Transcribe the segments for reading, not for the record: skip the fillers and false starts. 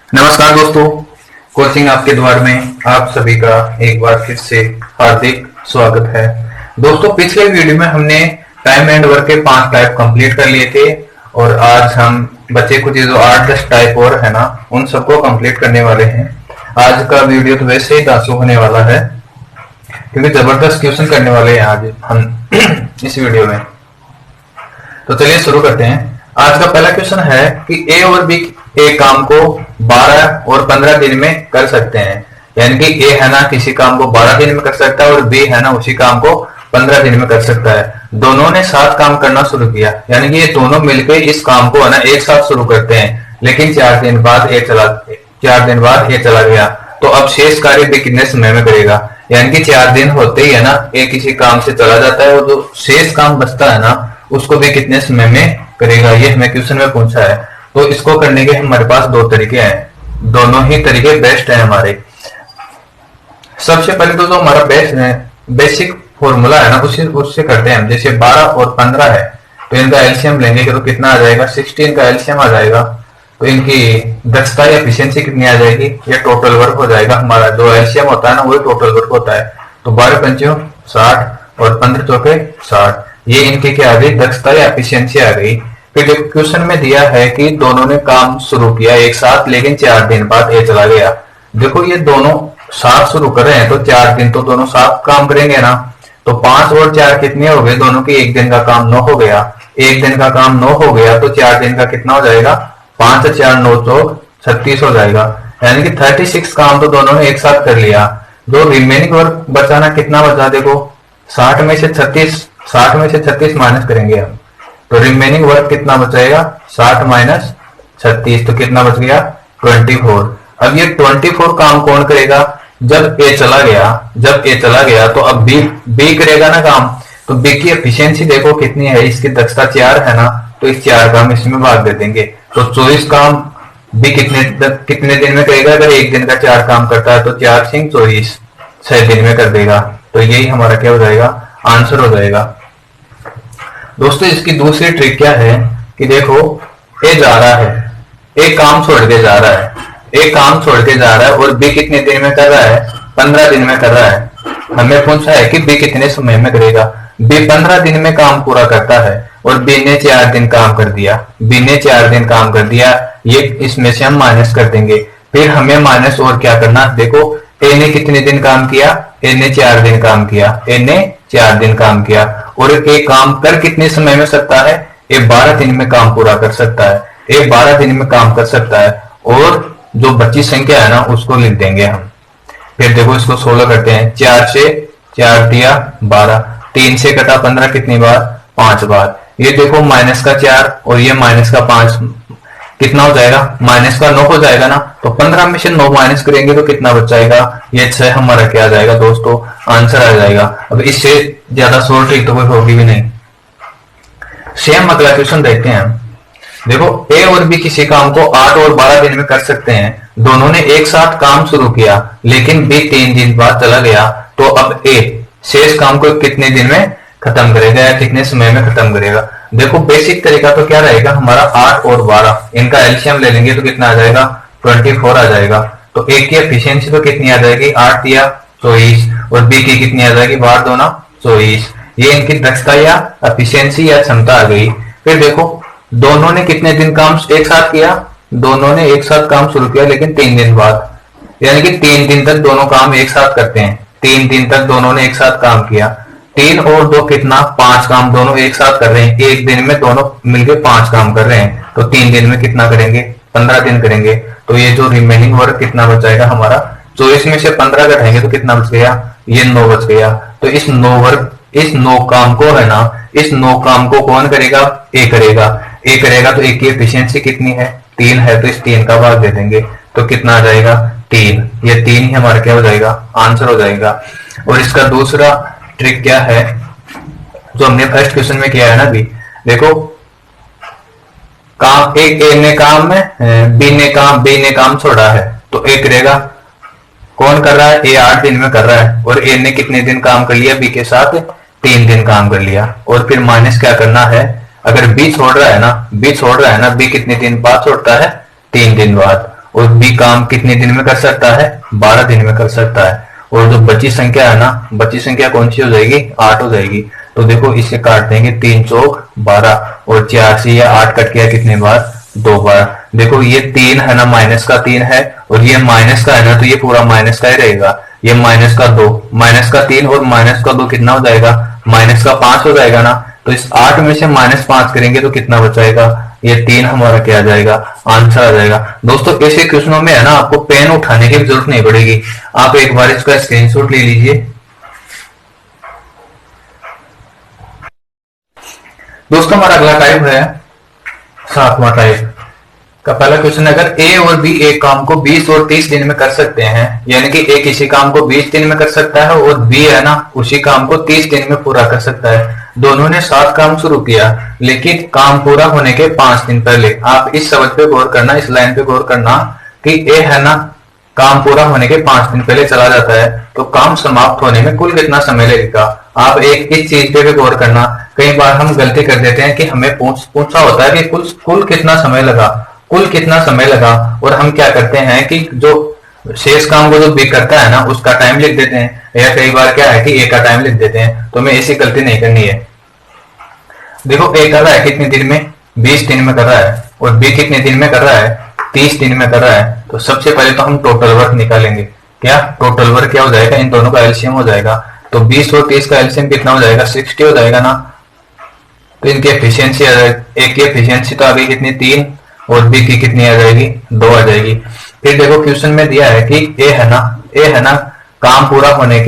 नमस्कार दोस्तों, कोचिंग आपके द्वार में आप सभी का एक बार फिर से हार्दिक स्वागत है। दोस्तों, पिछले वीडियो में हमने टाइम एंड वर्क के 5 टाइप कंप्लीट कर लिए थे और आज हम बच्चे कुछ जो 8-10 टाइप और है ना, उन सबको कंप्लीट करने वाले हैं। आज का वीडियो तो वैसे ही दासू होने वाला है क्योंकि जबरदस्त क्वेश्चन करने वाले हैं आज हम इस वीडियो में। तो चलिए शुरू करते हैं। आज का पहला क्वेश्चन है कि ए और बी एक काम को 12 और 15 दिन में कर सकते हैं। यानी कि ए है ना किसी काम को 12 दिन में कर सकता है और बी है ना उसी काम को 15 दिन में कर सकता है। दोनों ने साथ काम करना शुरू किया, यानी कि ये दोनों मिलकर इस काम को है ना एक साथ शुरू करते हैं, लेकिन 4 दिन बाद ए चला गया। तो अब शेष कार्य बी कितने समय में करेगा? यानी कि 4 दिन होते ही है ना ए किसी काम से चला जाता है और जो शेष काम बचता है ना उसको भी कितने समय में करेगा, ये हमें क्वेश्चन में पूछा है। तो इसको करने के हमारे पास 2 तरीके हैं, दोनों ही तरीके बेस्ट हैं हमारे। सबसे पहले तो जो हमारा बेसिक फॉर्मूला है ना उससे करते हैं हम। जैसे 12 और 15 है तो इनका एलसीएम लेंगे तो कितना आ जाएगा? 16 का एलसीएम आ जाएगा। तो इनकी दक्षता या एफिशिएंसी कितनी आ जाएगी? ये टोटल वर्क हो जाएगा हमारा। जो एलसीएम होता है ना वही टोटल वर्क होता है। तो 12 पंचों 60 और 15 चौके 60, ये इनकी क्या आ गई? दक्षता या एफिशिएंसी आ गई। फिर देखो क्वेश्चन में दिया है कि दोनों ने काम शुरू किया एक साथ, लेकिन 4 दिन बाद ए चला गया। देखो ये दोनों साथ शुरू कर रहे हैं तो 4 दिन तो दोनों साथ काम करेंगे ना। तो 5 और 4 कितने हो गए? दोनों के 1 दिन का काम 9 हो गया। 1 दिन का काम 9 हो गया तो 4 दिन का कितना हो जाएगा? 5 और 4 9 तो 36 हो जाएगा। यानी कि 36 काम तो दोनों ने एक साथ कर लिया। जो रिमेनिंग वर्क बचाना कितना बचा? देखो 60 में से 36 माइनस करेंगे हम तो रिमेनिंग वर्क कितना बचेगा? 60 माइनस 36 तो कितना बच गया? 24। अब ये 24 काम कौन करेगा? जब ए चला गया तो अब बी करेगा ना काम। तो बी की एफिशिएंसी देखो कितनी है? इसकी दक्षता 4 है ना, तो इस 4 का हम इसमें भाग दे देंगे। तो 24 काम बी कितने दिन में करेगा? अगर 1 दिन का 4 काम करता है तो 4 सिंह 24 6 दिन में कर देगा। तो यही हमारा क्या हो जाएगा? आंसर हो जाएगा। दोस्तों, इसकी दूसरी ट्रिक क्या है कि देखो ए जा रहा है, एक काम छोड़ के जा रहा है और बी कितने दिन में कर रहा है? 15 दिन में कर रहा है। हमें पूछा है कि बी कितने समय में करेगा। बी 15 दिन में काम पूरा करता है और बी ने 4 दिन काम कर दिया। ये इसमें से हम माइनस कर देंगे। फिर हमें माइनस और क्या करना? देखो ए ने कितने दिन काम किया? ए ने 4 दिन काम किया और ए काम कर कितने समय में सकता है? ए 12 दिन में काम पूरा कर सकता है। और जो बची संख्या है ना उसको लिख देंगे हम। फिर देखो इसको 16 करते हैं। 4 से 4 दिया 12, 3 से कटा 15 कितनी बार? 5 बार। ये देखो माइनस का 4 और ये माइनस का 5 कितना हो जाएगा? माइनस का 9 हो जाएगा ना। तो 15 में से 9 माइनस करेंगे तो कितना बच जाएगा? ये 6 हमारा क्या आ जाएगा दोस्तों? आंसर आ जाएगा। अब इससे ज्यादा शॉर्ट ट्रिक तो कोई होगी भी नहीं। सेम अगला क्वेश्चन देखते हैं। देखो ए और बी किसी काम को 8 और 12 दिन में कर सकते हैं। दोनों ने एक साथ काम शुरू किया लेकिन बी 3 दिन बाद चला गया। तो अब ए शेष काम को कितने दिन में खत्म करेगा या कितने समय में खत्म करेगा? देखो बेसिक तरीका तो क्या रहेगा हमारा? 8 और 12 इनका एलसीएम ले लेंगे तो कितना आ जाएगा? 24 आ जाएगा। तो ए की एफिशिएंसी तो कितनी आ जाएगी? 8 दिया 24 और बी की कितनी आ जाएगी? 12 दूना 24। ये इनकी दक्षता या एफिशिएंसी या क्षमता आ गई। फिर देखो दोनों ने कितने दिन काम एक साथ किया? दोनों ने एक साथ काम शुरू किया लेकिन 3 दिन बाद, यानी कि 3 दिन तक दोनों काम एक साथ करते हैं। 3 दिन तक दोनों ने एक साथ काम किया। 3 और 2 कितना? 5 काम दोनों एक साथ कर रहे हैं। एक दिन में दोनों मिलकर 5 काम कर रहे हैं। तो 3 दिन में कितना करेंगे? 15 दिन करेंगे। तो ये जो रिमेनिंग वर्क कितना बच जाएगा हमारा? 24 में से 15 घटाएंगे तो कितना बच गया? ये 9 बच गया। तो इस 9 काम को है ना, इस 9 काम को कौन करेगा? ए करेगा। तो ए की एफिशिएंसी कितनी है? 3 है। तो इस 3 का भाग दे देंगे तो कितना आ जाएगा? 3। ये 3 ही हमारा क्या हो जाएगा? आंसर हो जाएगा। और इसका दूसरा ट्रिक क्या है जो हमने फर्स्ट क्वेश्चन में किया है ना? देखो काम ए ने काम में बी ने काम छोड़ा है तो ए करेगा। कौन कर रहा है? ए 8 दिन में कर रहा है और ए ने कितने दिन काम कर लिया? बी के साथ 3 दिन काम कर लिया। और फिर माइनस क्या करना है? अगर बी छोड़ रहा है ना, बी कितने दिन बाद छोड़ता है? 3 दिन बाद। और बी काम कितने दिन में कर सकता है, 12 दिन में कर सकता है। और जो बची संख्या है ना, बची संख्या कौन सी हो जाएगी, 8 हो जाएगी। तो देखो इसे काट देंगे, 3 चौक 12 और 4 से ये 8 कट गया कितने बार, 2 बार। देखो ये 3 है ना, माइनस का 3 है और ये माइनस का है ना, तो ये पूरा माइनस का ही रहेगा। ये माइनस का 2, माइनस का 3 और माइनस का 2 कितना हो जाएगा, माइनस का 5 हो जाएगा ना। तो इस 8 में से -5 करेंगे तो कितना बचाएगा, ये 3 हमारा क्या आ जाएगा, आंसर आ जाएगा। दोस्तों ऐसे क्वेश्चनों में है ना आपको पेन उठाने की जरूरत नहीं पड़ेगी, आप एक बार इसका स्क्रीनशॉट ले लीजिए। दोस्तों हमारा अगला टाइप है 7वां टाइप का पहला क्वेश्चन। अगर ए और बी एक काम को 20 और 30 दिन में कर सकते हैं, यानी कि ए किसी काम को 20 दिन में कर सकता है और बी है ना उसी काम को 30 दिन में पूरा कर सकता है। दोनों ने 7 काम शुरू किया, लेकिन काम पूरा होने के 5 दिन पहले, आप इस शब्द पे गौर करना, इस लाइन पे गौर करना कि ए है ना काम पूरा होने के 5 दिन पहले चला जाता है, तो काम समाप्त होने में कुल कितना समय लगेगा। आप एक इस चीज पे भी गौर करना, कई बार हम गलती कर देते हैं कि हमें पूछा होता है कि कुल कितना समय लगा, कुल कितना समय लगा, और हम क्या करते हैं कि जो शेष काम को जो बी करता है ना उसका टाइम लिख देते हैं, या कई बार क्या है कि ए का टाइम लिख देते हैं। तो हमें ऐसी गलती नहीं करनी है। देखो ए कर रहा है कितने दिन में, 20 दिन में कर रहा है, और बी कितने दिन में कर रहा है, 30 दिन में कर रहा है। तो सबसे पहले तो हम टोटल वर्क निकालेंगे। क्या टोटल वर्क क्या हो जाएगा, इन दोनों का एलसीएम हो जाएगा। तो 20 और 30 का एलसीएम कितना हो जाएगा, 60 हो जाएगा ना। तो इनकी एफिशिएंसी आ जाएगी, एक की एफिशिएंसी तो आ गई कितनी, 3, और बी की कितनी आ जाएगी, 2 आ जाएगी। फिर देखो क्वेश्चन में दिया है कि ए है ना काम पूरा होने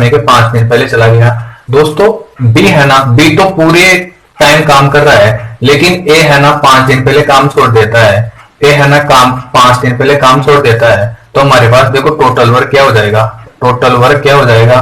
के 5 दिन पहले चला गया। दोस्तों बी है ना, बी तो पूरे टाइम काम कर रहा है, लेकिन ए है ना 5 दिन पहले काम छोड़ देता है। ए है ना काम 5 दिन पहले काम छोड़ देता है। तो हमारे पास देखो टोटल वर्क क्या हो जाएगा, टोटल वर्क क्या हो जाएगा,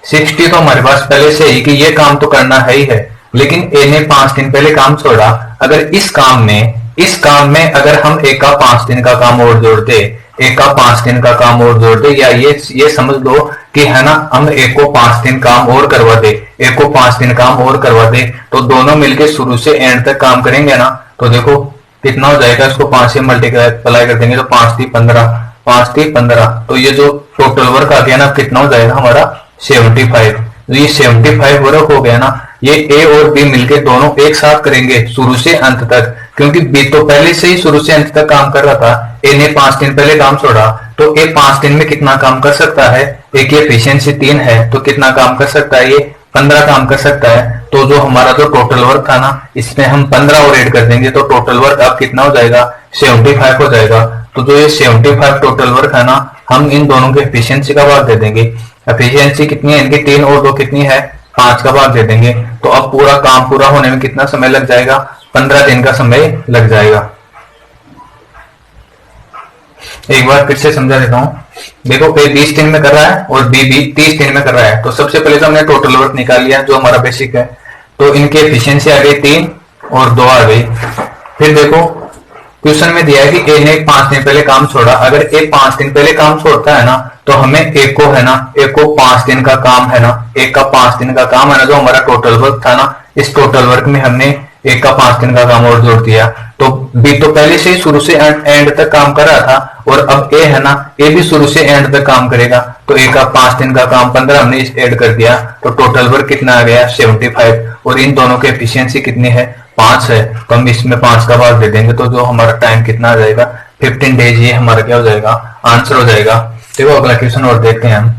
60। तो हमारे पास पहले से ही कि ये काम तो करना है ही है, लेकिन ए ने 5 दिन पहले काम छोड़ा। अगर इस काम में अगर हम ए का 5 दिन का काम और जोड़ दे, ए का 5 दिन का काम और जोड़ दे, या ये समझ लो कि है ना हम ए को 5 दिन काम और करवा दे, ए को 5 दिन काम और करवा दे, तो दोनों मिलके शुरू से एंड तक काम करेंगे ना। तो देखो कितना हो जाएगा, इसको 5 से मल्टीप्लाई कर देंगे तो 5 3 15, 5 3 15। तो ये जो टोटल वर्क आ गया ना कितना हो जाएगा हमारा 75। तो ये 75 वर्क हो गया ना। ये ए और बी मिलके दोनों एक साथ करेंगे शुरू से अंत तक, क्योंकि बी तो पहले से ही शुरू से अंत तक काम कर रहा था। ए ने 5 दिन पहले काम छोड़ा, तो ए 5 दिन में कितना काम कर सकता है, ए की एफिशिएंसी 3 है, तो कितना काम कर सकता है, ये 15 काम कर सकता है। तो जो हमारा जो टोटल वर्क था ना, इसमें हम 15 और ऐड कर देंगे, तो टोटल वर्क अब कितना हो जाएगा, 75 हो जाएगा। तो जो ये 75 टोटल वर्क है ना, हम इन दोनों के एफिशिएंसी का भाग दे देंगे। एफिशिएंसी कितनी है इनकी, 3 और 2 कितनी है, 5 का भाग दे देंगे। तो अब पूरा काम पूरा होने में कितना समय लग जाएगा, 15 दिन का समय लग जाएगा। एक बार फिर से समझा देता हूं। देखो ए 20 दिन में कर रहा है और बी भी 30 दिन में कर रहा है। तो सबसे पहले तो हमने टोटल वर्क निकाल लिया जो हमारा बेसिक है। तो इनकी एफिशिएंसी आ गई 3 और 2 आ गई। फिर देखो क्वेश्चन में दिया है कि ए ने 5 दिन पहले काम छोड़ा। अगर ए 5 दिन पहले काम छोड़ता है ना, तो हमें ए को 5 दिन का काम है ना, ए का 5 दिन का काम है ना, जो हमारा टोटल वर्क था ना, इस टोटल वर्क में हमने ए का 5 दिन का काम और जोड़ दिया। तो बी तो पहले से ही शुरू से एंड तक काम कर रहा था, और अब ए है ना, ए भी शुरू से एंड तक काम करेगा। तो ए का 5 दिन का काम 15 हमने ऐड कर दिया, तो टोटल वर्क कितना आ गया 75। और इन दोनों की एफिशिएंसी कितनी है, 5 है। तो हम इसमें 5 का भाग दे देंगे, तो जो हमारा टाइम कितना आ जाएगा 15 डेज, ये हमारा क्या हो जाएगा, आंसर हो जाएगा। देखो अगला क्वेश्चन और देखते हैं हम।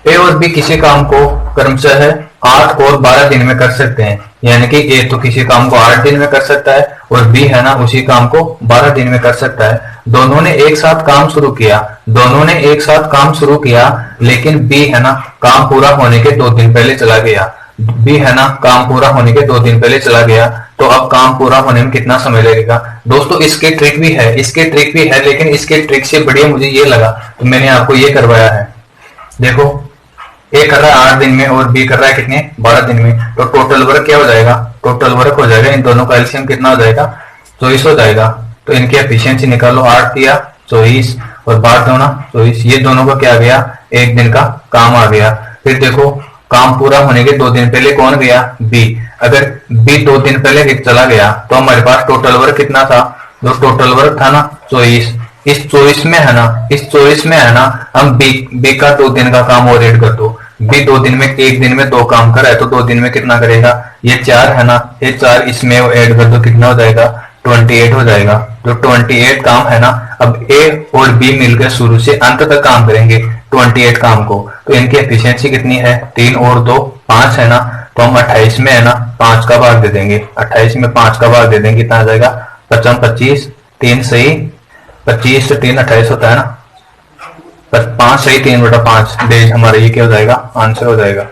ए और बी किसी काम को क्रमशः 8 और 12 दिन में कर सकते हैं। यानी कि ए तो किसी काम को 8 दिन में कर सकता है और बी है ना उसी काम को 12 दिन में कर सकता है। दोनों ने एक साथ काम शुरू किया, लेकिन बी है ना काम पूरा होने के 2 दिन पहले चला गया। बी है ना काम पूरा होने के 2 दिन पहले चला गया। तो अब काम पूरा होने में कितना समय लगेगा। दोस्तों इसके ट्रिक भी है, लेकिन इसके ट्रिक से बढ़िया मुझे ये लगा, तो मैंने आपको ये करवाया है। देखो ए कर रहा है 8 दिन में और बी कर रहा है कितने, 12 दिन में। तो टोटल वर्क क्या हो जाएगा, टोटल वर्क हो जाएगा, इन दोनों का एलसीएम कितना हो जाएगा, 24 हो जाएगा। तो इनकी एफिशिएंसी निकालो, 8 दिया 24 और 12 दो ना 24, ये दोनों का क्या आ गया, 1 दिन का काम आ गया। फिर देखो काम पूरा होने के 2 दिन पहले कौन गया, बी। अगर बी 2 दिन पहले चला गया तो हमारे पास टोटल वर्क कितना था, जो टोटल वर्क था ना 24। इस 24 में है ना, इस 24 में है ना हम बी का 2 दिन का काम और ऐड कर दो। बी 2 दिन में, एक दिन में 2 काम कर रहा है तो 2 दिन में कितना करेगा, ये 4 है ना, ये 4 इसमें ऐड कर दो, कितना हो जाएगा 28 हो जाएगा। जो 28 काम है ना, अब ए और बी मिलकर शुरू से अंत तक काम करेंगे 28 काम को, तो इनकी एफिशिएंसी कितनी है, 3 और 2 5 है ना, तो हम 28 में है ना 5 का भाग दे देंगे, 28 में 5 का भाग दे देंगे, कितना आ जाएगा 25, 3 सही 25 से 3 28 होता है ना, 5 सही 3/5 डेज हमारा ये क्या हो जाएगा, आंसर हो जाएगा।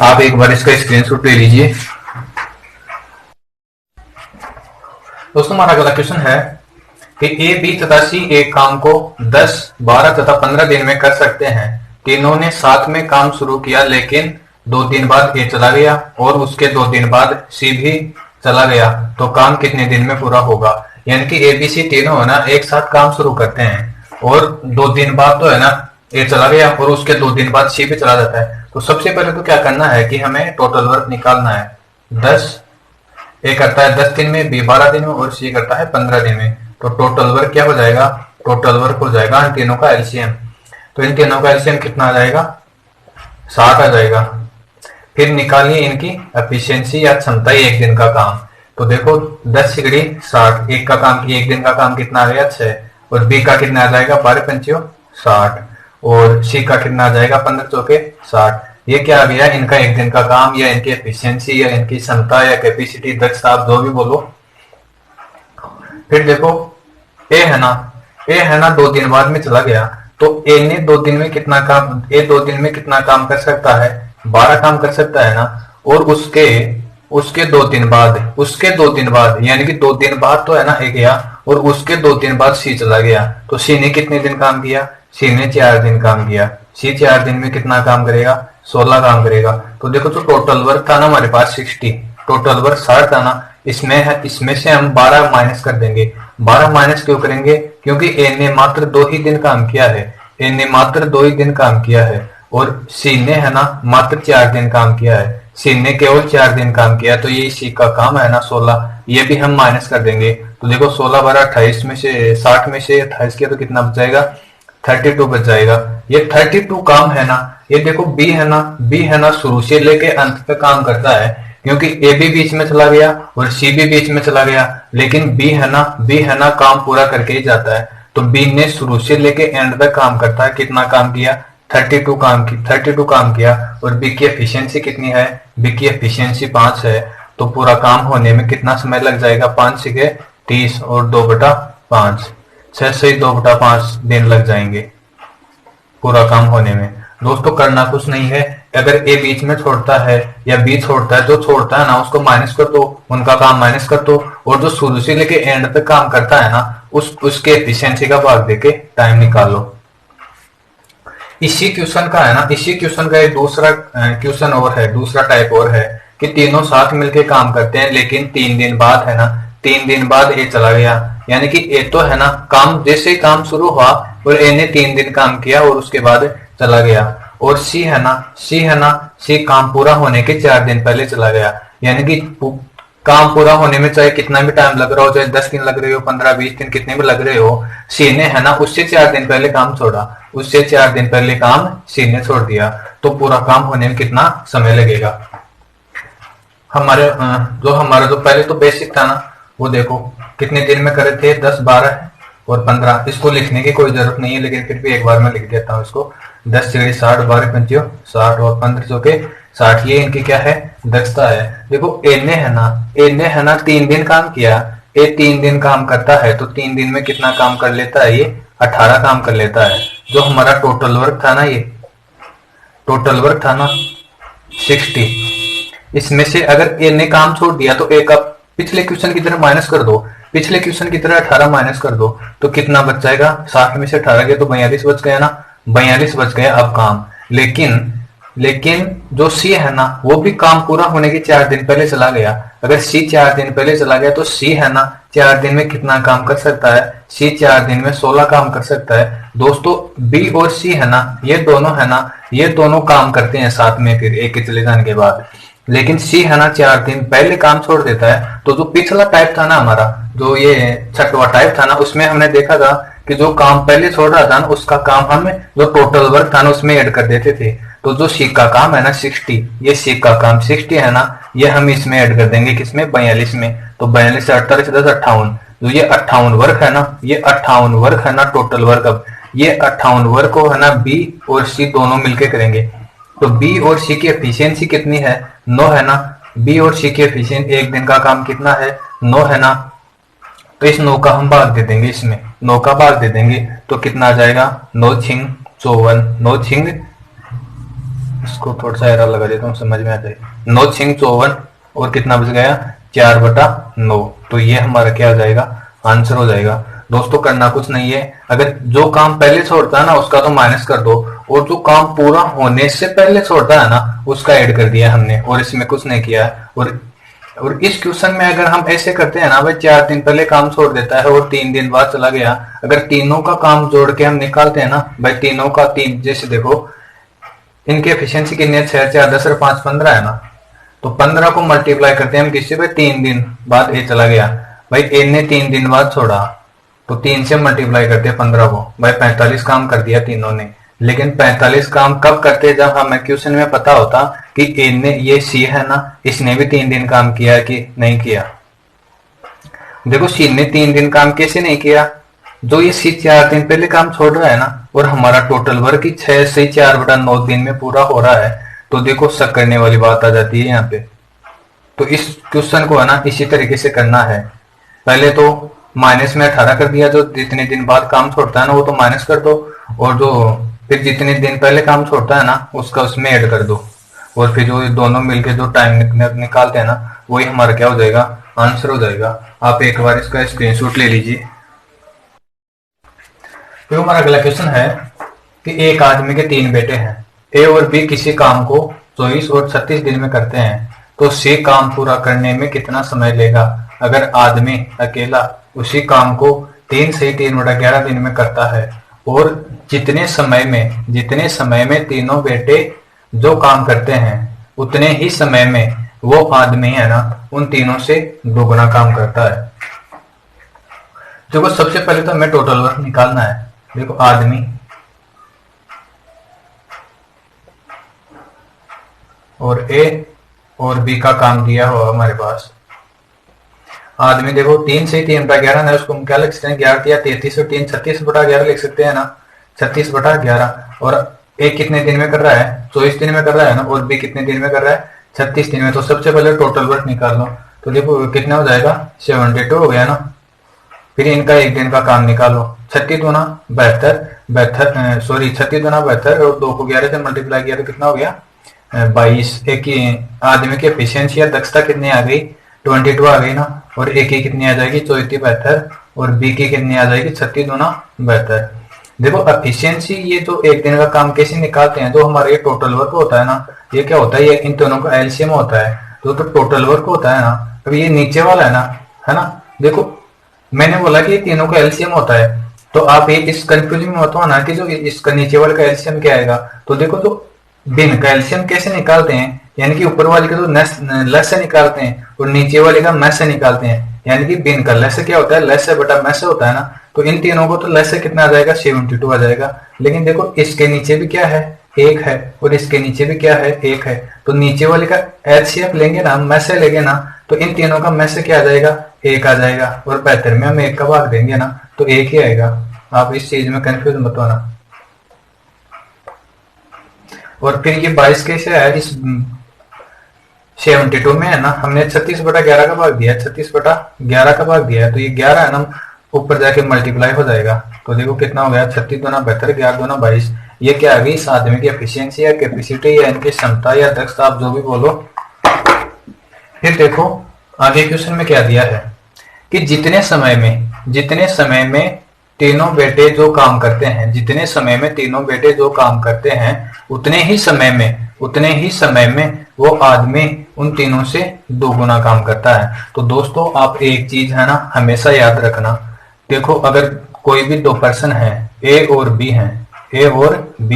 आप एक बार इसका स्क्रीनशॉट ले लीजिए। दोस्तों हमारा अगला क्वेश्चन है कि ए बी तथा सी एक काम को 10, 12 तथा 15 दिन में कर सकते हैं। तीनों ने साथ में काम शुरू किया, लेकिन 2 दिन बाद ए चला गया और उसके 2 दिन बाद सी भी चला गया, तो काम कितने दिन में पूरा होगा। यानी कि ए बी सी तीनों है ना एक साथ काम शुरू करते हैं और 2 दिन बाद तो है ना ए चला गया और उसके 2 दिन बाद सी भी चला जाता है। तो सबसे पहले तो क्या करना है कि हमें टोटल वर्क निकालना है। 10 ए करता है 10 दिन में, बी 12 दिन में और सी करता है 15 दिन में, तो टोटल वर्क क्या हो जाएगा, टोटल वर्क हो जाएगा इन तीनों का एलसीएम। तो इन तीनों का एलसीएम कितना आ जाएगा, 60 आ जाएगा। फिर निकालिए इनकी एफिशिएंसी या क्षमता, एक दिन का काम। तो देखो 10 सिगड़ी 60, एक का काम किया, एक दिन का काम कितना आ गया 6, और बी का कितना आ जाएगा 12 पंचियों 60, और सी का कितना आ जाएगा 15 चौके 60। ये क्या आ गया, इनका एक दिन का काम या इनकी एफिशिएंसी या इनकी क्षमता या कैपेसिटी, दक्षता, आप जो भी बोलो। फिर देखो ए है ना 2 दिन बाद में चला गया, तो ए ने 2 दिन में कितना काम, ए 2 दिन में कितना काम कर सकता है, 12 काम कर सकता है ना, और उसके 2 दिन बाद यानी कि 2 दिन बाद तो है ना ए गया और उसके 2 दिन बाद सी चला गया, तो सी ने कितने दिन काम किया, सी ने 4 दिन काम किया। सी 4 दिन में कितना काम करेगा, 16 काम करेगा। तो देखो जो टोटल वर्क था ना हमारे पास 60, टोटल वर्क 60 था ना, इसमें से हम 12 माइनस कर देंगे। 12 माइनस क्यों करेंगे, क्योंकि ए ने मात्र 2 ही दिन काम किया है, ए ने मात्र 2 ही दिन काम किया है और सी ने है ना मात्र 4 दिन काम किया है। सी ने केवल 4 दिन काम किया, तो ये सी का काम है ना 16, ये भी हम माइनस कर देंगे। तो देखो 16 12 28 में से 60 में से 28 किया तो कितना बच जाएगा, 32 बच जाएगा। ये 32 काम है ना, ये देखो बी है ना शुरू से लेके अंत तक काम करता है, क्योंकि ए भी बीच में चला गया और सी भी बीच में चला गया, लेकिन बी है ना काम पूरा करके ही जाता है। तो बी ने शुरू से लेके एंड तक काम करता है, कितना काम किया 32 काम किया। और बी की एफिशिएंसी कितनी है, बी की एफिशिएंसी 5 है, तो पूरा काम होने में कितना समय लग जाएगा, 5 से 30 और 2/5, 6 से 2/5 दिन लग जाएंगे पूरा काम होने में। दोस्तों करना कुछ नहीं है, अगर ए बीच में छोड़ता है या बी छोड़ता है, जो छोड़ता है ना उसको माइनस कर दो, उनका काम माइनस कर दो, और जो शुरू से लेके एंड तक काम करता है ना उसके एफिशिएंसी का भाग देके टाइम निकालो। इसी क्वेश्चन का एक दूसरा क्वेश्चन और है, दूसरा टाइप और है कि तीनों साथ मिलके काम करते हैं, लेकिन 3 दिन बाद है ना, 3 दिन बाद ए चला गया, यानी कि ए तो है ना काम जैसे ही काम शुरू हुआ और ए ने 3 दिन काम किया और उसके बाद चला गया, और सी काम पूरा होने के 4 दिन पहले चला गया, यानी कि काम पूरा होने में चाहे कितना भी टाइम लग रहा हो, चाहे 10 दिन लग रहे हो, 15-20 दिन कितने भी लग रहे हो, सी ने है ना उससे 4 दिन पहले काम छोड़ा, उससे 4 दिन पहले काम सी ने छोड़ दिया, तो पूरा काम होने में कितना समय लगेगा। हमारा जो पहले तो बेसिक था ना, वो देखो कितने दिन में करे थे, 10, 12 और 15। इसको लिखने की कोई जरूरत नहीं है, लेकिन फिर भी एक बार मैं लिख देता हूँ इसको। 10 से 60, 12 पंचियों 60 और 15 चौके 60, ये इनकी क्या है, दक्षता है। देखो ए ने है ना 3 दिन काम किया, ए 3 दिन काम करता है, तो 3 दिन में कितना काम कर लेता है, ये 18 काम कर लेता है। जो हमारा टोटल वर्क था ना 60, इसमें से अगर ए ने काम छोड़ दिया तो ए का पिछले क्वेश्चन की तरह माइनस कर दो, पिछले क्वेश्चन की तरह 18 माइनस कर दो, तो कितना बच जाएगा, 60 में से 18 गया तो 42 बच गया ना, 42 बच गया अब काम। लेकिन जो सी है ना वो भी काम पूरा होने के 4 दिन पहले चला गया। अगर सी 4 दिन पहले चला गया तो सी है ना 4 दिन में कितना काम कर सकता है, सी 4 दिन में 16 काम कर सकता है। दोस्तों बी और सी है ना, ये दोनों काम करते हैं साथ में फिर एक के चले जाने के बाद। लेकिन सी है ना 4 दिन पहले काम छोड़ देता है। तो जो पिछला टाइप था ना हमारा, जो ये छठवा टाइप था ना, उसमें हमने देखा था कि जो काम पहले छोड़ रहा था ना उसका काम हम जो टोटल वर्क था ना उसमें ऐड कर देते थे। तो जो सी का काम है ना 60, ये सी का काम 60 है ना, ये हम इसमें ऐड कर देंगे किसमें, 42 में। तो 42 से 48 से 10 58, जो ये 58 वर्क है ना, ये 58 वर्क है ना टोटल वर्क। अब ये 58 वर्क को है ना बी और सी दोनों मिलके करेंगे। तो बी और सी की एफिशिएंसी कितनी है, 9 है ना। बी और सी की एफिशिएंसी एक दिन का काम कितना है, 9 है ना। तो इस 9 का हम भाग दे देंगे, इसमें 9 का भाग दे देंगे तो कितना आ जाएगा, 9 छिंग 54, 9 छिंग, इसको थोड़ा सा एरर लगा देता हूँ समझ में आ जाएगा, 9 छिंग 54 और कितना बच गया 4/9। तो ये हमारा क्या आ जाएगा, आंसर हो जाएगा। दोस्तों करना कुछ नहीं है, अगर जो काम पहले छोड़ता है ना उसका तो माइनस कर दो, और जो काम पूरा होने से पहले छोड़ता है ना उसका ऐड कर दिया हमने, और इसमें कुछ नहीं किया है। और इस क्वेश्चन में अगर हम ऐसे करते हैं ना भाई, 4 दिन पहले काम छोड़ देता है और 3 दिन बाद चला गया, अगर तीनों का काम जोड़ के हम निकालते हैं ना भाई, तीनों का 3, जैसे देखो इनकी एफिशिएंसी कितनी है, 6 4 10 और 5 15 है ना। तो 15 को मल्टीप्लाई करते हैं हम किससे भाई, 3 दिन बाद ए चला गया भाई, ए ने 3 दिन बाद छोड़ा, तो 3 से मल्टीप्लाई करते हैं 15 को भाई, 45 काम कर दिया तीनों ने। लेकिन 45 काम कब करते, जब हमें क्वेश्चन में पता होता कि ए ने, ये सी है ना, इसने भी 3 दिन काम किया है कि नहीं किया। देखो सी ने 3 दिन काम कैसे नहीं किया, जो ये सी 4 दिन पहले काम छोड़ रहा है ना, और हमारा टोटल वर्क ही 6 से 4/9 दिन में पूरा हो रहा है। तो देखो शक करने वाली बात आ जाती है यहाँ पे। तो इस क्वेश्चन को है ना इसी तरीके से करना है, पहले तो माइनस में 18 कर दिया, जो जितने दिन बाद काम छोड़ता है ना वो तो माइनस कर दो, और जो फिर जितने दिन पहले काम छोड़ता है ना उसका उसमें ऐड कर दो, और फिर जो दोनों मिलके जो टाइम निकालते हैं ना वही हमारा क्या हो जाएगा, आंसर हो जाएगा। आप एक बार इसका स्क्रीनशॉट ले लीजिए। तो हमारा अगला क्वेश्चन है कि एक आदमी के 3 बेटे हैं, ए और बी किसी काम को 24 और 36 दिन में करते हैं, तो सी काम पूरा करने में कितना समय लेगा अगर आदमी अकेला उसी काम को 3 से 3/11 दिन में करता है, और जितने समय में तीनों बेटे जो काम करते हैं उतने ही समय में वो आदमी है ना उन तीनों से दोगुना काम करता है। देखो सबसे पहले तो हमें टोटल वर्क निकालना है। देखो आदमी और ए और बी का काम दिया हुआ हमारे पास। आदमी देखो 3 से 3/11 है, उसको हम क्या लिख सकते हैं, 11 या 33 और 3 36/11 लिख सकते हैं ना, 36/11। और ए कितने दिन में कर रहा है, 24 दिन में कर रहा है ना, और बी कितने दिन में कर रहा है, 36 दिन में। तो सबसे पहले टोटल वर्क निकाल लो, तो देखो कितना हो जाएगा, 72 हो गया ना। फिर इनका एक दिन का काम निकालो, 36 दूना 72, सॉरी 36 दूना 72 और 2 को 11 से मल्टीप्लाई किया तो कितना हो गया, 22। एक ही आदमी की एफिशिएंसी या दक्षता कितनी आ गई, 22 आ गई ना, और एक की कितनी आ जाएगी, 34 72, और बी की कितनी आ जाएगी, 36 दूना 72। देखो एफिशिएंसी, ये जो एक दिन का काम कैसे निकालते हैं, जो हमारा ये टोटल वर्क होता है ना, ये क्या होता है, ये इन दोनों का एलसीएम होता है। तो टोटल वर्क होता है ना, अब ये नीचे वाला है ना, देखो मैंने बोला कि ये तीनों का एलसीएम होता है, तो आप ये इस कंफ्यूजन में मत होना कि जो इसका नीचे वाले का एलसीएम क्या आएगा। तो देखो जो दिन का एलसीएम कैसे निकालते हैं, यानी कि ऊपर वाले का तो लेस से निकालते हैं और नीचे वाले का मैस से निकालते हैं, यानी कि बिन का लेस से क्या होता है, लेस से बटा मैस से होता है ना। तो इन तीनों को तो लेस से कितना आ जाएगा, 72 आ जाएगा। लेकिन देखो इसके नीचे भी क्या है, 1 है, और इसके नीचे भी क्या है, 1 है। तो नीचे वाले का एलसीएम लेंगे ना, मैस से लेंगे ना, तो इन तीनों का मैस से क्या आ जाएगा, 1 आ जाएगा, और 72 में हम 1 का भाग देंगे ना तो 1 ही आएगा। आप इस चीज में कंफ्यूज मत होना। और फिर ये 22 कैसे है, इस 72 में है ना, हमने 36/11 का भाग दिया है, 36/11 का भाग दिया है, तो ये 11 है ना, ऊपर जाके मल्टीप्लाई हो जाएगा। तो देखो कितना हो गया, 36 दूना 72, 11 दूना 22। ये क्या आ गई, इस आदमी की एफिशिएंसी या कैपेसिटी या इनकी क्षमता या दक्षता, आप जो भी बोलो। फिर देखो आगे क्वेश्चन में क्या दिया है कि जितने समय में तीनों बेटे जो काम करते हैं, जितने समय में तीनों बेटे जो काम करते हैं उतने ही समय में वो आदमी उन तीनों से 2 गुना काम करता है। तो दोस्तों आप एक चीज है ना हमेशा याद रखना, देखो अगर कोई भी 2 पर्सन है, ए और बी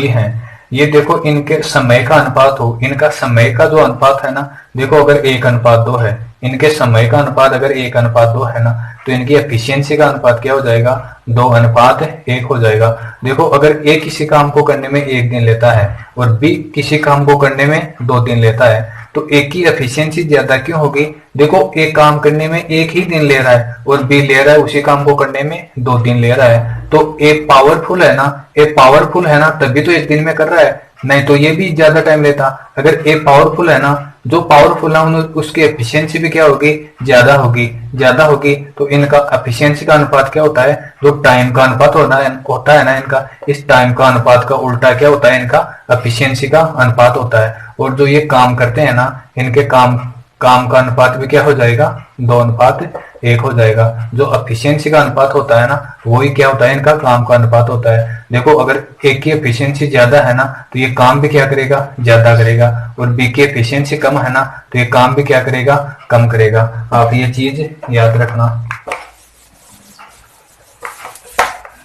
हैं, ये देखो इनके समय का अनुपात हो, इनका समय का जो अनुपात है ना, देखो अगर 1:2 है, इनके समय का अनुपात अगर 1:2 है ना, तो इनकी एफिशिएंसी का अनुपात क्या हो जाएगा, 2:1 हो जाएगा। देखो अगर ए किसी काम को करने में 1 दिन लेता है और बी किसी काम को करने में 2 दिन लेता है, तो ए की एफिशिएंसी ज्यादा क्यों होगी? देखो एक काम करने में 1 ही दिन ले रहा है और बी ले रहा है उसी काम को करने में 2 दिन ले रहा है, तो ए पावरफुल है ना, ए पावरफुल है ना, तभी तो 1 दिन में कर रहा है, नहीं तो ये भी ज्यादा टाइम लेता। अगर ए पावरफुल है ना, जो पावरफुल है उसकी एफिशिएंसी भी क्या होगी, ज्यादा होगी, ज्यादा होगी, तो इनका एफिशिएंसी का अनुपात क्या होता है, जो टाइम का अनुपात होता है ना इनका, इस टाइम का अनुपात का उल्टा क्या होता है, इनका एफिशिएंसी का अनुपात होता है। और जो ये काम करते हैं ना, इनके काम काम का अनुपात भी क्या हो जाएगा, 2:1 हो जाएगा। जो एफिशिएंसी का अनुपात होता है ना, वही क्या होता है, इनका काम का अनुपात होता है। देखो अगर ए की एफिशिएंसी ज्यादा है ना, तो ये काम भी क्या करेगा, ज्यादा करेगा, और बी की एफिशिएंसी कम है ना, तो ये काम भी क्या करेगा, कम करेगा। आप ये चीज याद रखना।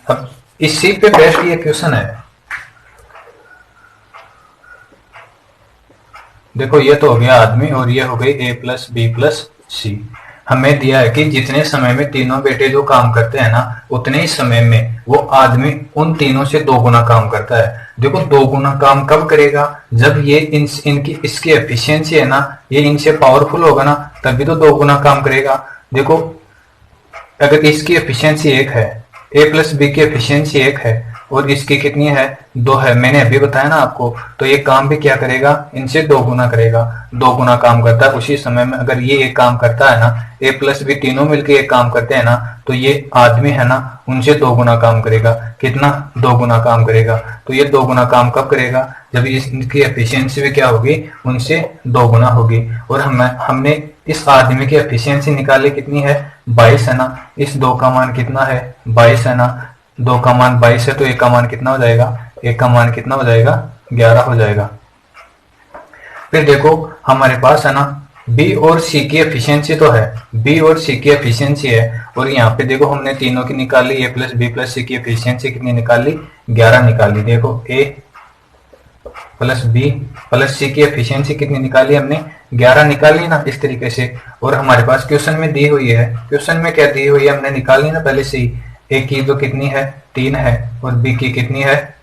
अब इसी पे बेस्ट ये क्वेश्चन है। देखो ये तो हो गया आदमी और ये हो गई A+B+C। हमें दिया है कि जितने समय में तीनों बेटे जो काम करते हैं ना, उतने ही समय में वो आदमी उन तीनों से 2 गुना काम करता है। देखो 2 गुना काम कब करेगा, जब ये इनकी इसकी एफिशिएंसी है ना, ये इनसे पावरफुल होगा ना, तभी तो 2 गुना काम करेगा। देखो अगर इसकी एफिशिएंसी 1 है, A+B की एफिशिएंसी 1 है और इसकी कितनी है, 2 है, मैंने अभी बताया ना आपको, तो ये काम भी क्या करेगा, इनसे 2 गुना करेगा, 2 गुना काम करता है उसी समय में। अगर ये एक काम करता है ना, A+B तीनों मिलकर एक काम करते हैं ना, तो ये आदमी है ना, उनसे 2 गुना काम करेगा। कितना, 2 गुना काम करेगा। तो ये 2 गुना काम कब करेगा, जब इसकी एफिशिएंसी भी क्या होगी, उनसे 2 गुना होगी। और हमने इस आदमी की एफिशिएंसी निकाली, कितनी है, 22 है ना, इस 2 का मान कितना है, 22 है ना, 2 का मान 22 है, तो 1 का मान कितना हो जाएगा, 1 का मान कितना हो जाएगा, 11 हो जाएगा। फिर देखो हमारे पास है ना बी और सी की एफिशिएंसी तो है, बी और सी की एफिशिएंसी है, और यहाँ पे देखो हमने तीनों की निकाली, A+B+C की एफिशिएंसी कितनी निकाली, 11 निकाली। देखो A+B+C की एफिशिएंसी कितनी निकाली हमने, 11 निकाली ना, इस तरीके से। और हमारे पास क्वेश्चन में दी हुई है, क्वेश्चन में क्या दी हुई है, हमने निकाली ना पहले से ही। ए की जो कितनी है, 3 है, और बी की कितनी है,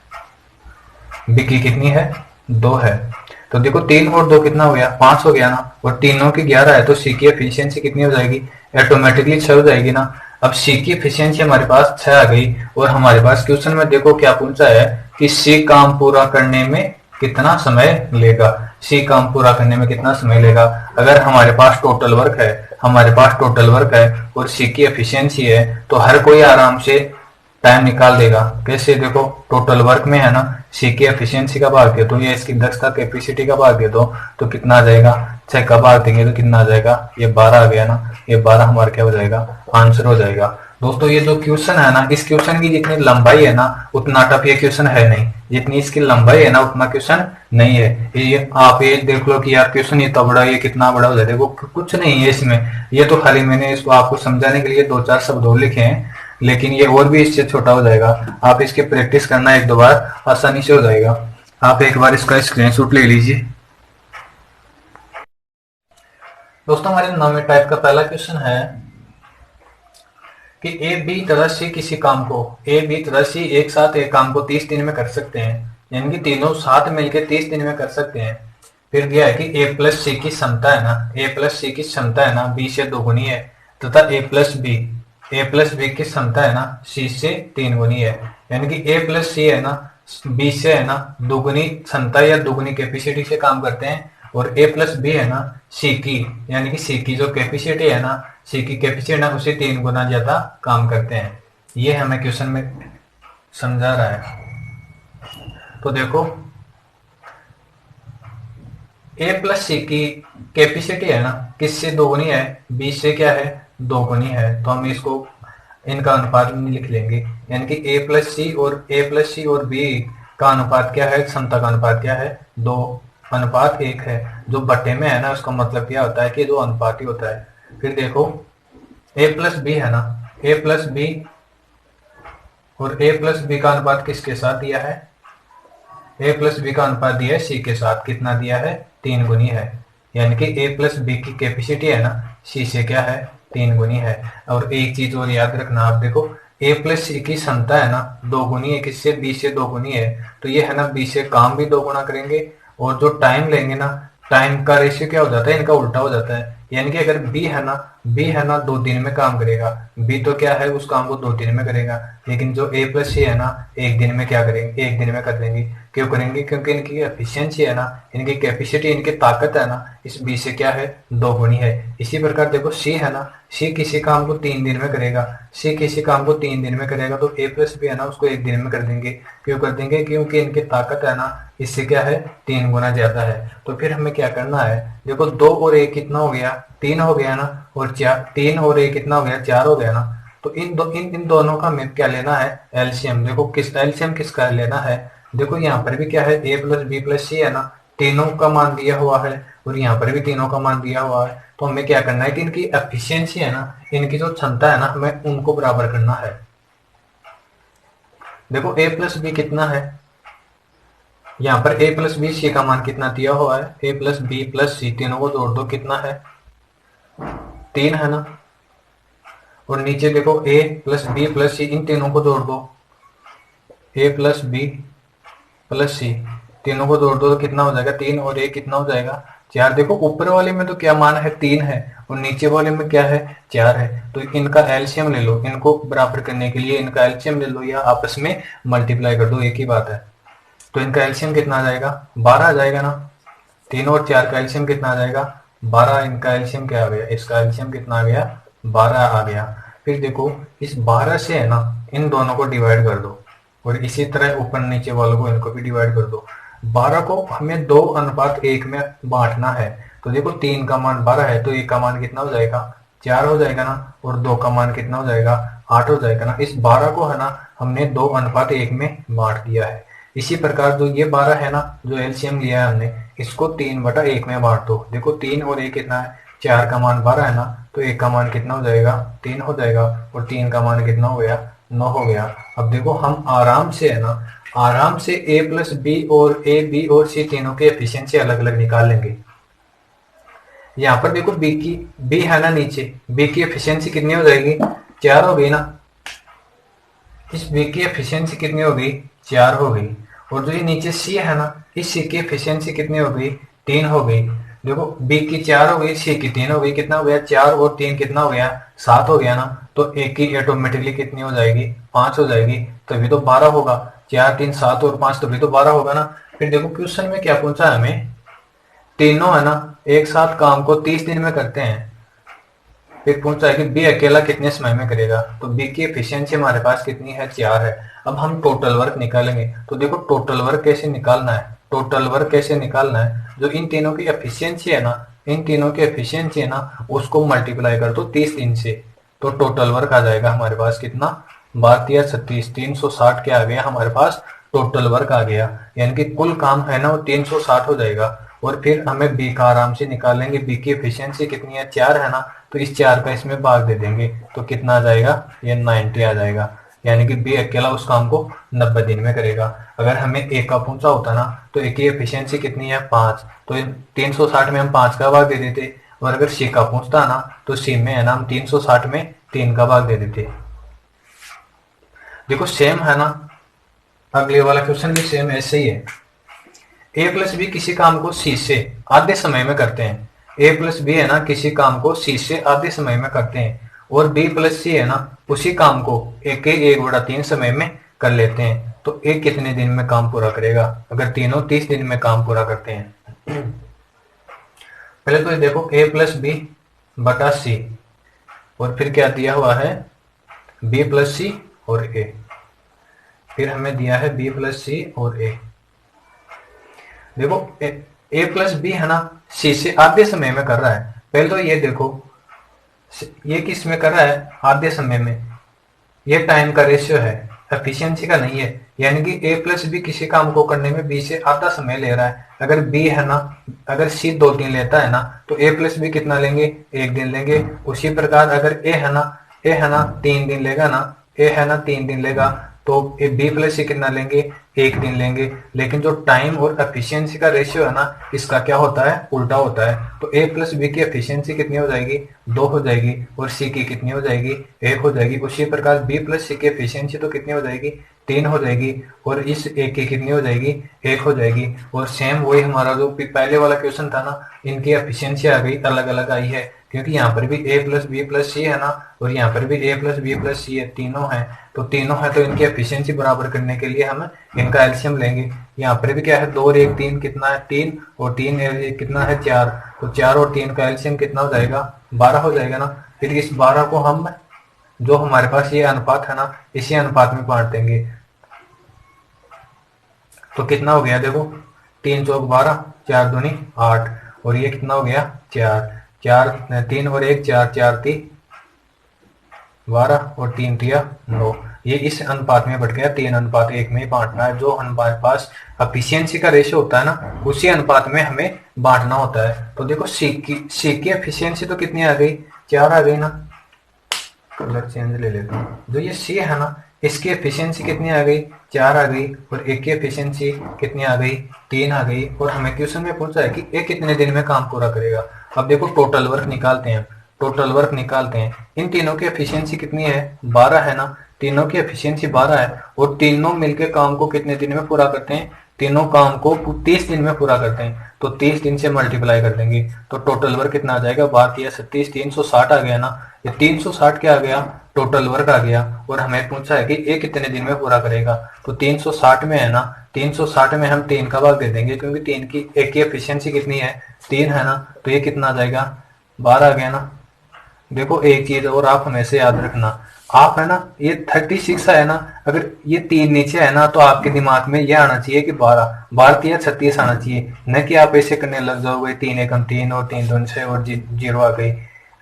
बी की कितनी है, 2 है। तो देखो 3 और 2 कितना हो गया, 5 हो गया ना, और तीनों की 11 है, तो सी की एफिशिएंसी कितनी हो जाएगी, ऑटोमेटिकली 6 हो जाएगी ना। अब सी की एफिशिएंसी हमारे पास 6 आ गई, और हमारे पास क्वेश्चन में देखो क्या पूछा है कि सी काम पूरा करने में कितना समय लेगा, सी काम पूरा करने में कितना समय लेगा। अगर हमारे पास टोटल वर्क है, हमारे पास टोटल वर्क है और सी की एफिशिएंसी है, तो हर कोई आराम से टाइम निकाल देगा। कैसे, देखो टोटल वर्क में है ना, सी की एफिशिएंसी का भाग दे दो या इसकी दक्षता कैपेसिटी का भाग दे दो, तो कितना आ जाएगा, 6 का भाग देंगे तो कितना आ जाएगा, ये 12 आ गया ना, ये 12 हमारा क्या हो जाएगा, आंसर हो जाएगा। दोस्तों ये जो क्वेश्चन है ना, इस क्वेश्चन की जितनी लंबाई है ना, उतना टफ ये क्वेश्चन है नहीं, जितनी इसकी लंबाई है ना, उतना क्वेश्चन नहीं है। ये आप ये देख लो कि यार क्वेश्चन इतना बड़ा, ये कितना बड़ा हो जाएगा, वो कुछ नहीं है इसमें। ये तो खाली मैंने इसको आपको समझाने के लिए 2-4 शब्द और लिखे हैं, लेकिन ये और भी इससे छोटा हो जाएगा। आप इसकी प्रैक्टिस करना 1-2 बार, आसानी से हो जाएगा। आप एक बार इसका स्क्रीनशॉट ले लीजिए। दोस्तों हमारे 9वें टाइप का पहला क्वेश्चन है कि ए बी तथा सी किसी काम को, ए बी तथा सी एक साथ एक काम को 30 दिन में कर सकते हैं, यानी कि तीनों साथ मिलकर 30 दिन में कर सकते हैं। फिर दिया है कि A+C की क्षमता है ना, A+C की क्षमता है ना बी से 2 गुनी है, तथा A+B की क्षमता है ना C से 3 गुनी है। यानी कि A+C है ना B से है ना 2 गुनी क्षमता या 2 गुनी कैपेसिटी से काम करते हैं, और A+B है ना C की, यानी कि C की जो कैपेसिटी है ना, C की कैपेसिटी ना उसे 3 गुना ज्यादा काम करते हैं। ये हमें क्वेश्चन में समझा रहा है। तो देखो A+C की कैपेसिटी है ना किससे 2 गुनी है, B से क्या है, 2 गुनी है, तो हम इसको इनका अनुपात में लिख लेंगे। यानी कि A+C और B का अनुपात क्या है, क्षमता का अनुपात क्या है, 2:1 है। जो बटे में है ना, उसका मतलब क्या होता है कि 2 अनुपात ही होता है। फिर देखो A+B है ना, A+B और A+B का अनुपात किसके साथ दिया है, ए प्लस बी का अनुपात दिया है सी के साथ, कितना दिया है 3 गुनी है, यानी कि ए प्लस बी की कैपेसिटी है ना सी से क्या है 3 गुनी है। और एक चीज और याद रखना, आप देखो ए प्लस सी की क्षमता है ना 2 गुनी है, किससे बी से 2 गुनी है, तो ये है ना बी से काम भी 2 गुना करेंगे, और जो टाइम लेंगे ना टाइम का रेशियो क्या हो जाता है इनका उल्टा हो जाता है, यानी कि अगर बी है ना 2 दिन में काम करेगा, बी तो क्या है उस काम को 2 दिन में करेगा, लेकिन जो ए प्लस सी है ना 1 दिन में क्या करेंगे, 1 दिन में कर देंगे। क्यों करेंगे, क्योंकि इनकी एफिशिएंसी है ना, इनकी कैपेसिटी, इनकी ताकत है ना इस बी से क्या है 2 गुनी है। इसी प्रकार देखो सी है ना, सी किसी काम को 3 दिन में करेगा, सी किसी काम को 3 दिन में करेगा, तो ए प्लस बी है ना उसको 1 दिन में कर देंगे। क्यों कर देंगे, क्योंकि इनकी ताकत है ना इससे क्या है 3 गुना ज्यादा है। तो फिर हमें क्या करना है, देखो 2 और 1 कितना हो गया 3 हो गया ना, और 3 और 1 कितना हो गया 4 हो गया ना। तो इन दोनों का हमें क्या लेना है एलसीएम। देखो किस एलसीएम किसका लेना है, देखो यहाँ पर भी क्या है ए प्लस बी प्लस सी है ना, तीनों का मान दिया हुआ है, और यहाँ पर भी तीनों का मान दिया हुआ है। तो हमें क्या करना है कि इनकी एफिशिएंसी है ना, इनकी जो क्षमता है ना हमें उनको बराबर करना है। देखो ए प्लस बी कितना है, यहाँ पर ए प्लस बी सी का मान कितना दिया हुआ है, ए प्लस बी प्लस सी, तीनों को जोड़ दो कितना है 3 है ना, और नीचे देखो ए प्लस बी प्लस सी, इन तीनों को जोड़ दो, ए प्लस बी प्लस सी, तीनों को जोड़ दो तो कितना हो जाएगा 3, और ए कितना हो जाएगा 4। देखो ऊपर वाले में तो क्या मान है 3 है, और नीचे वाले में क्या है 4 है, तो इनका एलसीएम ले लो, इनको बराबर करने के लिए इनका एलसीएम ले लो या आपस में मल्टीप्लाई कर दो, एक ही बात है। तो इनका एलसीएम कितना आ जाएगा 12 आ जाएगा ना, 3 और 4 का एलसीएम कितना आ जाएगा 12, इनका एलसीएम क्या आ गया, इसका एलसीएम कितना आ गया 12 आ गया। फिर देखो इस 12 से है ना इन दोनों को डिवाइड कर दो, और इसी तरह ऊपर नीचे वालों को इनको भी डिवाइड कर दो। 12 को हमें 2:1 में बांटना है, तो देखो 3 का मान 12 है, तो 1 का मान कितना हो जाएगा 4 हो जाएगा ना, और 2 का मान कितना हो जाएगा 8 हो जाएगा ना। इस 12 को है ना हमने 2:1 में बांट दिया है। इसी प्रकार जो ये 12 है ना, जो एलसीएम लिया है हमने, इसको 3/1 में बांट दो। देखो 3 और 1 कितना है, 4 का मान 12 है ना, तो 1 का मान कितना हो जाएगा 3 हो जाएगा, और 3 का मान कितना हो गया 9 हो गया। अब देखो हम आराम से है ना, आराम से ए प्लस बी और ए बी और सी तीनों की एफिशिएंसी अलग अलग निकाल लेंगे। यहाँ पर देखो बी है ना नीचे, बी की एफिशिएंसी कितनी हो जाएगी 4 हो गई ना, इस बी की एफिशिएंसी कितनी हो गई 4 हो गई, और जो ये नीचे सी है ना, इस सी की एफिशिएंसी कितनी हो गई 3 हो गई। देखो बी की 4 हो गई, सी की 3 हो गई, कितना हो गया 4 और 3 कितना हो गया 7 हो गया ना। तो एक की ऑटोमेटिकली कितनी हो जाएगी 5 हो जाएगी, तभी तो 12 होगा, 4 3 7 और 5 तभी तो 12 होगा ना। फिर देखो क्वेश्चन में क्या पूछा है हमें, तीनों है ना एक साथ काम को 30 दिन में करते हैं। फिर पूछता है कि बी अकेला कितने समय में करेगा, तो बी की एफिशिएंसी हमारे पास कितनी है 4 है। अब हम टोटल वर्क निकालेंगे, तो देखो टोटल वर्क कैसे निकालना है, टोटल वर्क कैसे निकालना है, जो इन तीनों की एफिशिएंसी है ना, इन तीनों की एफिशिएंसी है ना उसको मल्टीप्लाई कर दो 30 दिन से, तो टोटल वर्क आ जाएगा हमारे पास कितना 12 36 360 क्या आ गया हमारे पास टोटल वर्क आ गया, यानी कि कुल काम है ना वो 360 हो जाएगा। और फिर हमें बी का आराम से निकालेंगे, बी की एफिशिएंसी कितनी है 4 है ना, तो इस 4 का इसमें भाग दे देंगे, तो कितना आ जाएगा ये 90 आ जाएगा, यानी कि बी अकेला उस काम को 90 दिन में करेगा। अगर हमें ए का पूछा होता ना, तो ए की एफिशिएंसी कितनी है 5, तो 360 में हम 5 का भाग दे देते, और अगर सी का पूछता ना तो सी में है ना हम 360 में 3 का भाग दे देते। देखो सेम है ना, अगले वाला क्वेश्चन भी सेम ऐसे ही है। ए प्लस बी किसी काम को सी से आधे समय में करते हैं, ए प्लस बी है ना किसी काम को सी से आधे समय में करते हैं, और बी प्लस सी है ना उसी काम को ए के 1/3 समय में कर लेते हैं, तो ए कितने दिन में काम पूरा करेगा, अगर तीनों 30 दिन में काम पूरा करते हैं। पहले तो देखो ए प्लस बी बटा सी, और फिर क्या दिया हुआ है बी प्लस सी और ए, फिर हमें दिया है बी प्लस सी और ए। देखो ए प्लस बी है ना सी से आधे समय में कर रहा है, पहले तो ये देखो ये किस में कर रहा है आधे समय में, ये टाइम का रेशियो है एफिशिएंसी का नहीं है, यानी कि ए प्लस बी किसी काम को करने में बी से आधा समय ले रहा है। अगर बी है ना, अगर सी 2 दिन लेता है ना, तो ए प्लस बी कितना लेंगे 1 दिन लेंगे। उसी प्रकार अगर ए है ना 3 दिन लेगा ना, ए है ना 3 दिन लेगा, तो बी प्लस सी कितना लेंगे एक दिन लेंगे, लेकिन जो टाइम और एफिशिएंसी का रेशियो है ना, इसका क्या होता है, उल्टा होता है। तो ए प्लस बी की एफिशिएंसी कितनी हो जाएगी, 2 हो जाएगी, और सी की कितनी हो जाएगी, 1 हो जाएगी। उसी प्रकार बी प्लस सी की एफिशिएंसी तो कितनी हो जाएगी, 3 हो जाएगी, और इस एक की कितनी हो जाएगी, 1 हो जाएगी। और सेम वही हमारा जो पहले वाला क्वेश्चन था ना, इनकी एफिशिएंसी आ गई अलग अलग आई है, क्योंकि यहाँ पर भी ए प्लस बी प्लस सी है ना, और यहाँ पर भी ए प्लस बी प्लस सी है, तीनों है। तो तीनों है, तो इनकी एफिशिएंसी बराबर करने के लिए हम इनका एलसीएम लेंगे। यहाँ पर भी क्या है, 2 और 1 3 कितना है, 3, और 3 कितना है, 4। तो 4 और 3 का एलसीएम कितना हो जाएगा, 12 हो जाएगा ना। फिर इस 12 को हम जो हमारे पास ये अनुपात है ना, इसी अनुपात में बांट देंगे। तो कितना हो गया, देखो 3 चौक 12, 4 दूनी 8, और ये कितना हो गया, 4 4 3 और 1 4, 4 3 12, और 3 3 9। ये इस अनुपात में बढ़ गया, 3:1 में बांटना है। जो हमारे पास एफिशिएंसी का रेशियो होता है ना, उसी अनुपात में हमें बांटना होता है। तो देखो सी की एफिशिएंसी तो कितनी आ गई, 4 आ गई ना। कलर चेंज ले लेता हूँ। जो ये सी है ना, इसकी एफिशिएंसी कितनी आ गई, 4 आ गई, और एक की एफिशिएंसी कितनी आ गई, 3 आ गई। और हमें क्वेश्चन में पूछा है कि ये कितने दिन में काम पूरा करेगा। अब देखो टोटल वर्क निकालते हैं, टोटल वर्क निकालते हैं। इन तीनों की एफिशिएंसी कितनी है, 12 है ना, तीनों की एफिशिएंसी 12 है, और तीनों मिलकर काम को कितने दिन में पूरा करते हैं, तीनों काम को 30 दिन में पूरा करते हैं। तो 30 दिन से मल्टीप्लाई कर देंगे, तो टोटल वर्क कितना आ जाएगा, 12 या 37, 360 आ गया ना। ये 360 क्या आ गया, टोटल वर्क आ गया। और हमें पूछा है कि ये कितने दिन में पूरा करेगा। तो 360 में है ना, 360 में हम 3 का भाग दे देंगे, क्योंकि 3 की एक की एफिशिएंसी कितनी है, 3 है ना। तो ये कितना आ जाएगा, 12 आ गया ना। देखो एक चीज और आप हमेशा याद रखना, आप है ना, ये 36 है ना, अगर ये 3 नीचे है ना, तो आपके दिमाग में ये आना चाहिए कि 12 12 या 36 आना चाहिए, न कि आप ऐसे करने लग जाओगे 3 एकम 3 और 3 दूनी 6 और 0 आ गई।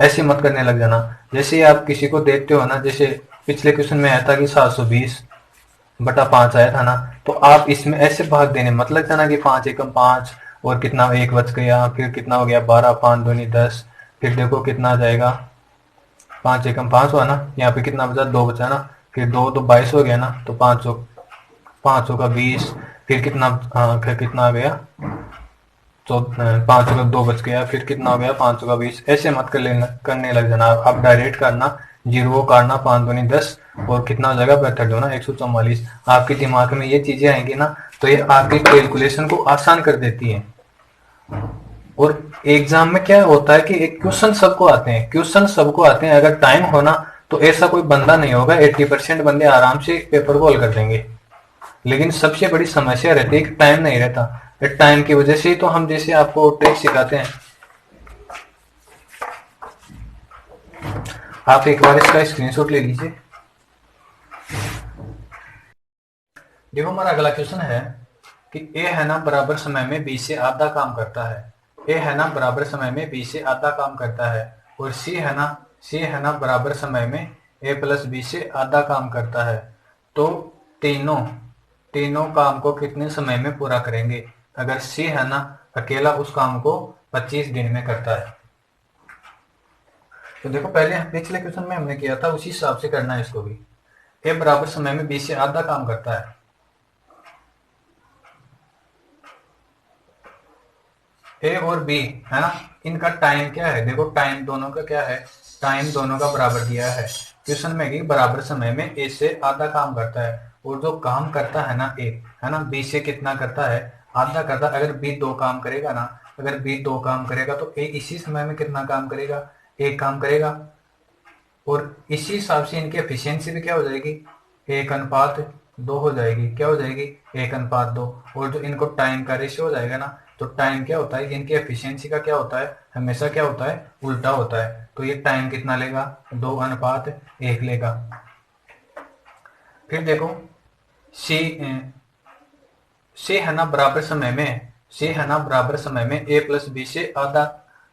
ऐसे मत करने लग जाना। जैसे आप किसी को देखते हो ना, जैसे पिछले क्वेश्चन में आया था कि 720/5 आया था ना, तो आप इसमें ऐसे भाग देने मत लग जाना कि 5 एकम 5 और कितना 1 बच गया, फिर कितना हो गया 12, 5 दूनी 10, फिर देखो कितना आ जाएगा, 5 एकम 5 हुआ ना, यहाँ पे कितना बचा, 2 बचा ना, फिर 2 तो 22 हो गया ना, तो 5 का 20, फिर कितना, हाँ फिर कितना आ गया, तो 5 का 2 बच गया, फिर कितना हो गया, 5 का 20। ऐसे मत करने लग जाना, आप डायरेक्ट करना, 0 काटना, 5 दूनी 10, और कितना हो जाएगा, 62 ना, 144। आपके दिमाग में ये चीजें आएंगी ना, तो ये आपकी कैलकुलेशन को आसान कर देती है। और एग्जाम में क्या होता है कि एक क्वेश्चन सबको आते हैं, क्वेश्चन सबको आते हैं, अगर टाइम होना तो ऐसा कोई बंदा नहीं होगा, 80% बंदे आराम से पेपर को हल कर देंगे। लेकिन सबसे बड़ी समस्या रहती है कि टाइम नहीं रहता। टाइम की वजह से ही तो हम जैसे आपको ट्रिक सिखाते हैं। आप एक बार इसका स्क्रीनशॉट ले लीजिए। देखो हमारा अगला क्वेश्चन है कि ए है ना बराबर समय में बी से आधा काम करता है। ए है ना बराबर समय में बी से आधा काम करता है, और सी है ना बराबर समय में ए प्लस बी से आधा काम करता है। तो तीनों काम को कितने समय में पूरा करेंगे। अगर सी है ना अकेला उस काम को 25 दिन में करता है। तो देखो पहले पिछले क्वेश्चन में हमने किया था, उसी हिसाब से करना है इसको भी। ए बराबर समय में बी से आधा काम करता है। ए और बी है ना, इनका टाइम क्या है, देखो टाइम दोनों का क्या है, टाइम दोनों का बराबर दिया है क्वेश्चन में कि बराबर समय में ए से आधा काम करता है। और जो काम करता है ना ए है ना, बी से कितना करता है, आधा करता है। अगर बी 2 काम करेगा ना, अगर बी 2 काम करेगा तो ए इसी समय में कितना काम करेगा, 1 काम करेगा। और इसी हिसाब से इनकी एफिशिएंसी भी क्या हो जाएगी, 1:2 हो जाएगी। क्या हो जाएगी, 1:2। और जो इनको टाइम का रेशियो हो जाएगा ना, तो टाइम क्या होता है, इनकी एफिशिएंसी का क्या होता है, हमेशा क्या होता है, उल्टा होता है। तो ये टाइम कितना लेगा, 2:1 लेगा। फिर देखो सी है ना बराबर समय में ए प्लस बी से आधा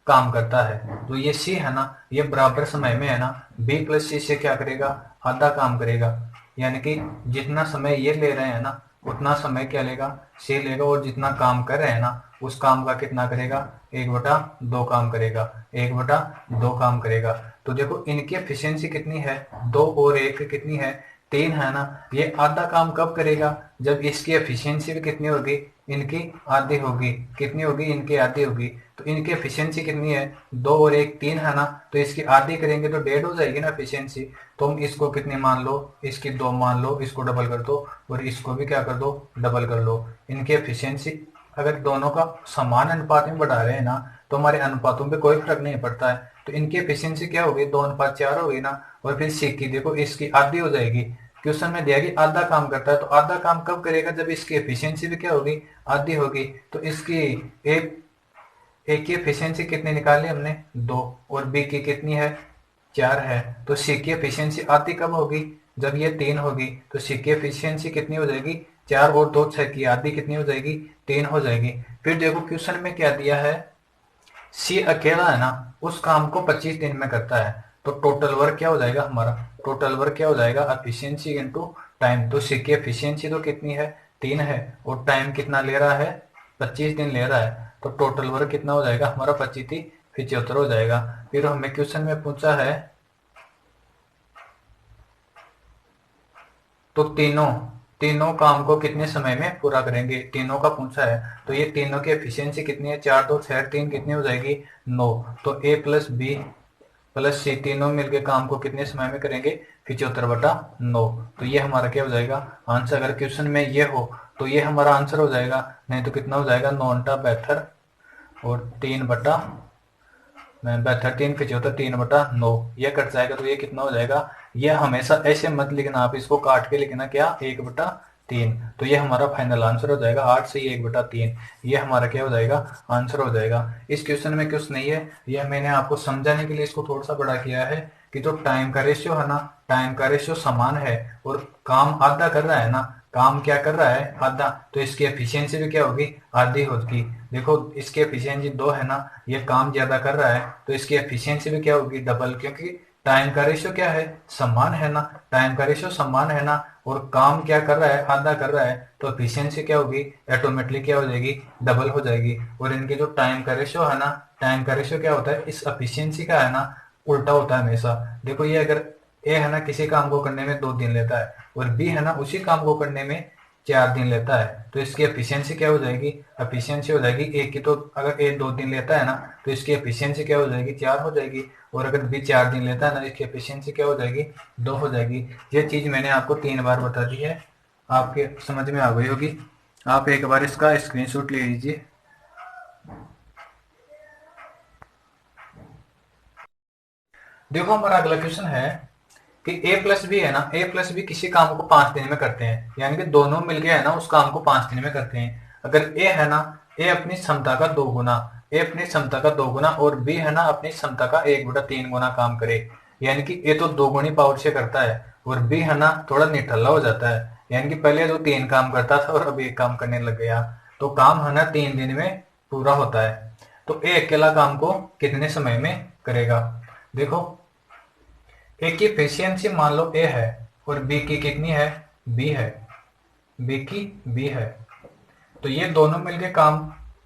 काम करता है। तो ये सी है ना, ये बराबर समय में है ना बी प्लस सी से क्या करेगा, आधा काम करेगा। यानी कि जितना समय ये ले रहे हैं ना, उतना समय क्या लेगा, सी लेगा। और जितना काम कर रहे हैं ना, उस काम का कितना करेगा, 1/2 काम करेगा, 1/2 काम करेगा। तो देखो इनकी एफिशिएंसी कितनी है, 2 और 1 कितनी है, 3 है ना, ये आधा काम कब करेगा, जब इसकी एफिशिएंसी भी कितनी होगी, इनकी आधी होगी। कितनी होगी, इनकी आधी होगी। तो इनकी एफिशिएंसी कितनी है, 2 और 1 3 है ना, तो इसकी आधी करेंगे तो 1.5 हो जाएगी ना एफिशिएंसी। तो हम इसको कितनी मान लो, इसकी 2 मान लो, इसको डबल कर दो और इसको भी क्या कर दो, डबल कर लो। इनकी एफिशिएंसी अगर दोनों का समान अनुपात में बढ़ा रहे हैं ना, तो हमारे अनुपातों पे कोई फर्क नहीं पड़ता है। तो इनकी एफिशिएंसी क्या होगी, 2:4 होगी ना। और फिर सी की देखो, इसकी आधी हो जाएगी। क्वेश्चन में दिया कि आधा काम करता है, तो आधा काम कब करेगा, जब इसकी एफिशिएंसी भी क्या होगी, आधी होगी। तो इसकी ए की एफिशिएंसी कितनी निकाली हमने, 2, और बी की कितनी है, 4 है। तो सी की एफिशिएंसी आधी कब होगी, जब ये 3 होगी। तो सी की एफिशिएंसी कितनी हो जाएगी, 4 और 2 6 की आधी कितनी हो जाएगी, 3 हो जाएगी। फिर देखो क्वेश्चन में क्या दिया है, सी अकेला है ना, उस काम को 25 दिन में करता है। तो टोटल वर्क क्या हो जाएगा हमारा, टोटल वर्क क्या हो जाएगा, एफिशिएंसी इनटू टाइम। तो सी की एफिशिएंसी तो कितनी है, 3 है, और टाइम कितना ले रहा है, 25 दिन ले रहा है। तो टोटल वर्क कितना हो जाएगा हमारा, 25×3 = 75 हो जाएगा। फिर हमें क्वेश्चन में पूछा है, तो तीनों तीनों काम को कितने समय में पूरा करेंगे, तीनों का पूछा है। तो ये तीनों की एफिशिएंसी कितनी है, 4 2 6 3 कितनी हो जाएगी, 9। तो ए प्लस बी प्लस सी तीनों मिलके काम को कितने समय में करेंगे, 75/9। तो ये हमारा क्या हो जाएगा आंसर। अगर क्वेश्चन में ये हो तो ये हमारा आंसर हो जाएगा, नहीं तो कितना हो जाएगा, 9×72 और 3/72 75 3/9, ये कट जाएगा। तो ये कितना हो जाएगा, ये हमेशा ऐसे मत लिखना, आप इसको काट के लिखना क्या, 1/3। तो ये हमारा फाइनल आंसर हो जाएगा, 8 से 1/3। ये हमारा क्या हो जाएगा, आंसर हो जाएगा। इस क्वेश्चन में कुछ नहीं है, यह मैंने आपको समझाने के लिए इसको थोड़ा सा बड़ा किया है कि जो टाइम का रेशियो है ना, टाइम का रेशियो समान है और काम आधा कर रहा है ना, काम क्या कर रहा है, आधा। तो इसकी एफिशिएंसी भी क्या होगी, आधी होगी। देखो इसकी एफिशिएंसी 2 है ना, ये काम ज्यादा कर रहा है, तो इसकी एफिशिएंसी भी क्या होगी, डबल। क्योंकि टाइम का रेशियो क्या है, समान है ना, टाइम का रेशियो समान है ना, और काम क्या कर रहा है, आधा कर रहा है। तो एफिशिएंसी क्या होगी, ऑटोमेटिकली क्या हो जाएगी, डबल हो जाएगी। और इनकी जो टाइम का रेशियो है ना, टाइम का रेशियो क्या होता है, इस एफिशिएंसी का है ना, उल्टा होता है हमेशा। देखो ये अगर ए है ना, किसी काम को करने में 2 दिन लेता है, और बी है ना, उसी काम को करने में 4 दिन लेता है, तो इसकी एफिशिएंसी क्या हो जाएगी, एफिशिएंसी हो जाएगी ए की। तो अगर ए 2 दिन लेता है ना, तो इसकी एफिशिएंसी क्या हो जाएगी, 4 हो जाएगी। और अगर बी 4 दिन लेता है ना, इसकी एफिशिएंसी क्या हो जाएगी, 2 हो जाएगी। ये चीज मैंने आपको 3 बार बता दी है, आपके समझ में आ गई होगी। आप एक बार इसका स्क्रीनशॉट ले लीजिए। देखो हमारा अगला क्वेश्चन है कि ए प्लस बी है ना, ए प्लस बी किसी काम को 5 दिन में करते हैं, यानी कि दोनों मिलके है ना, उस काम को 5 दिन में करते हैं। अगर ए है ना, ए अपनी क्षमता का 2 गुना, ए अपनी क्षमता का 2 गुना, और बी है ना, अपनी क्षमता का 1/3 गुना काम करे। यानी कि ए तो 2 गुनी पावर से करता है, और बी है ना, थोड़ा निठल्ला हो जाता है। यानी कि पहले तो 3 काम करता था और अब 1 काम करने लग गया। तो काम है ना 3 दिन में पूरा होता है। तो ए अकेला काम को कितने समय में करेगा। देखो ए की एफिशिएंसी मान लो ए है, और बी की कितनी है, बी है, बी है। तो ये दोनों मिलके काम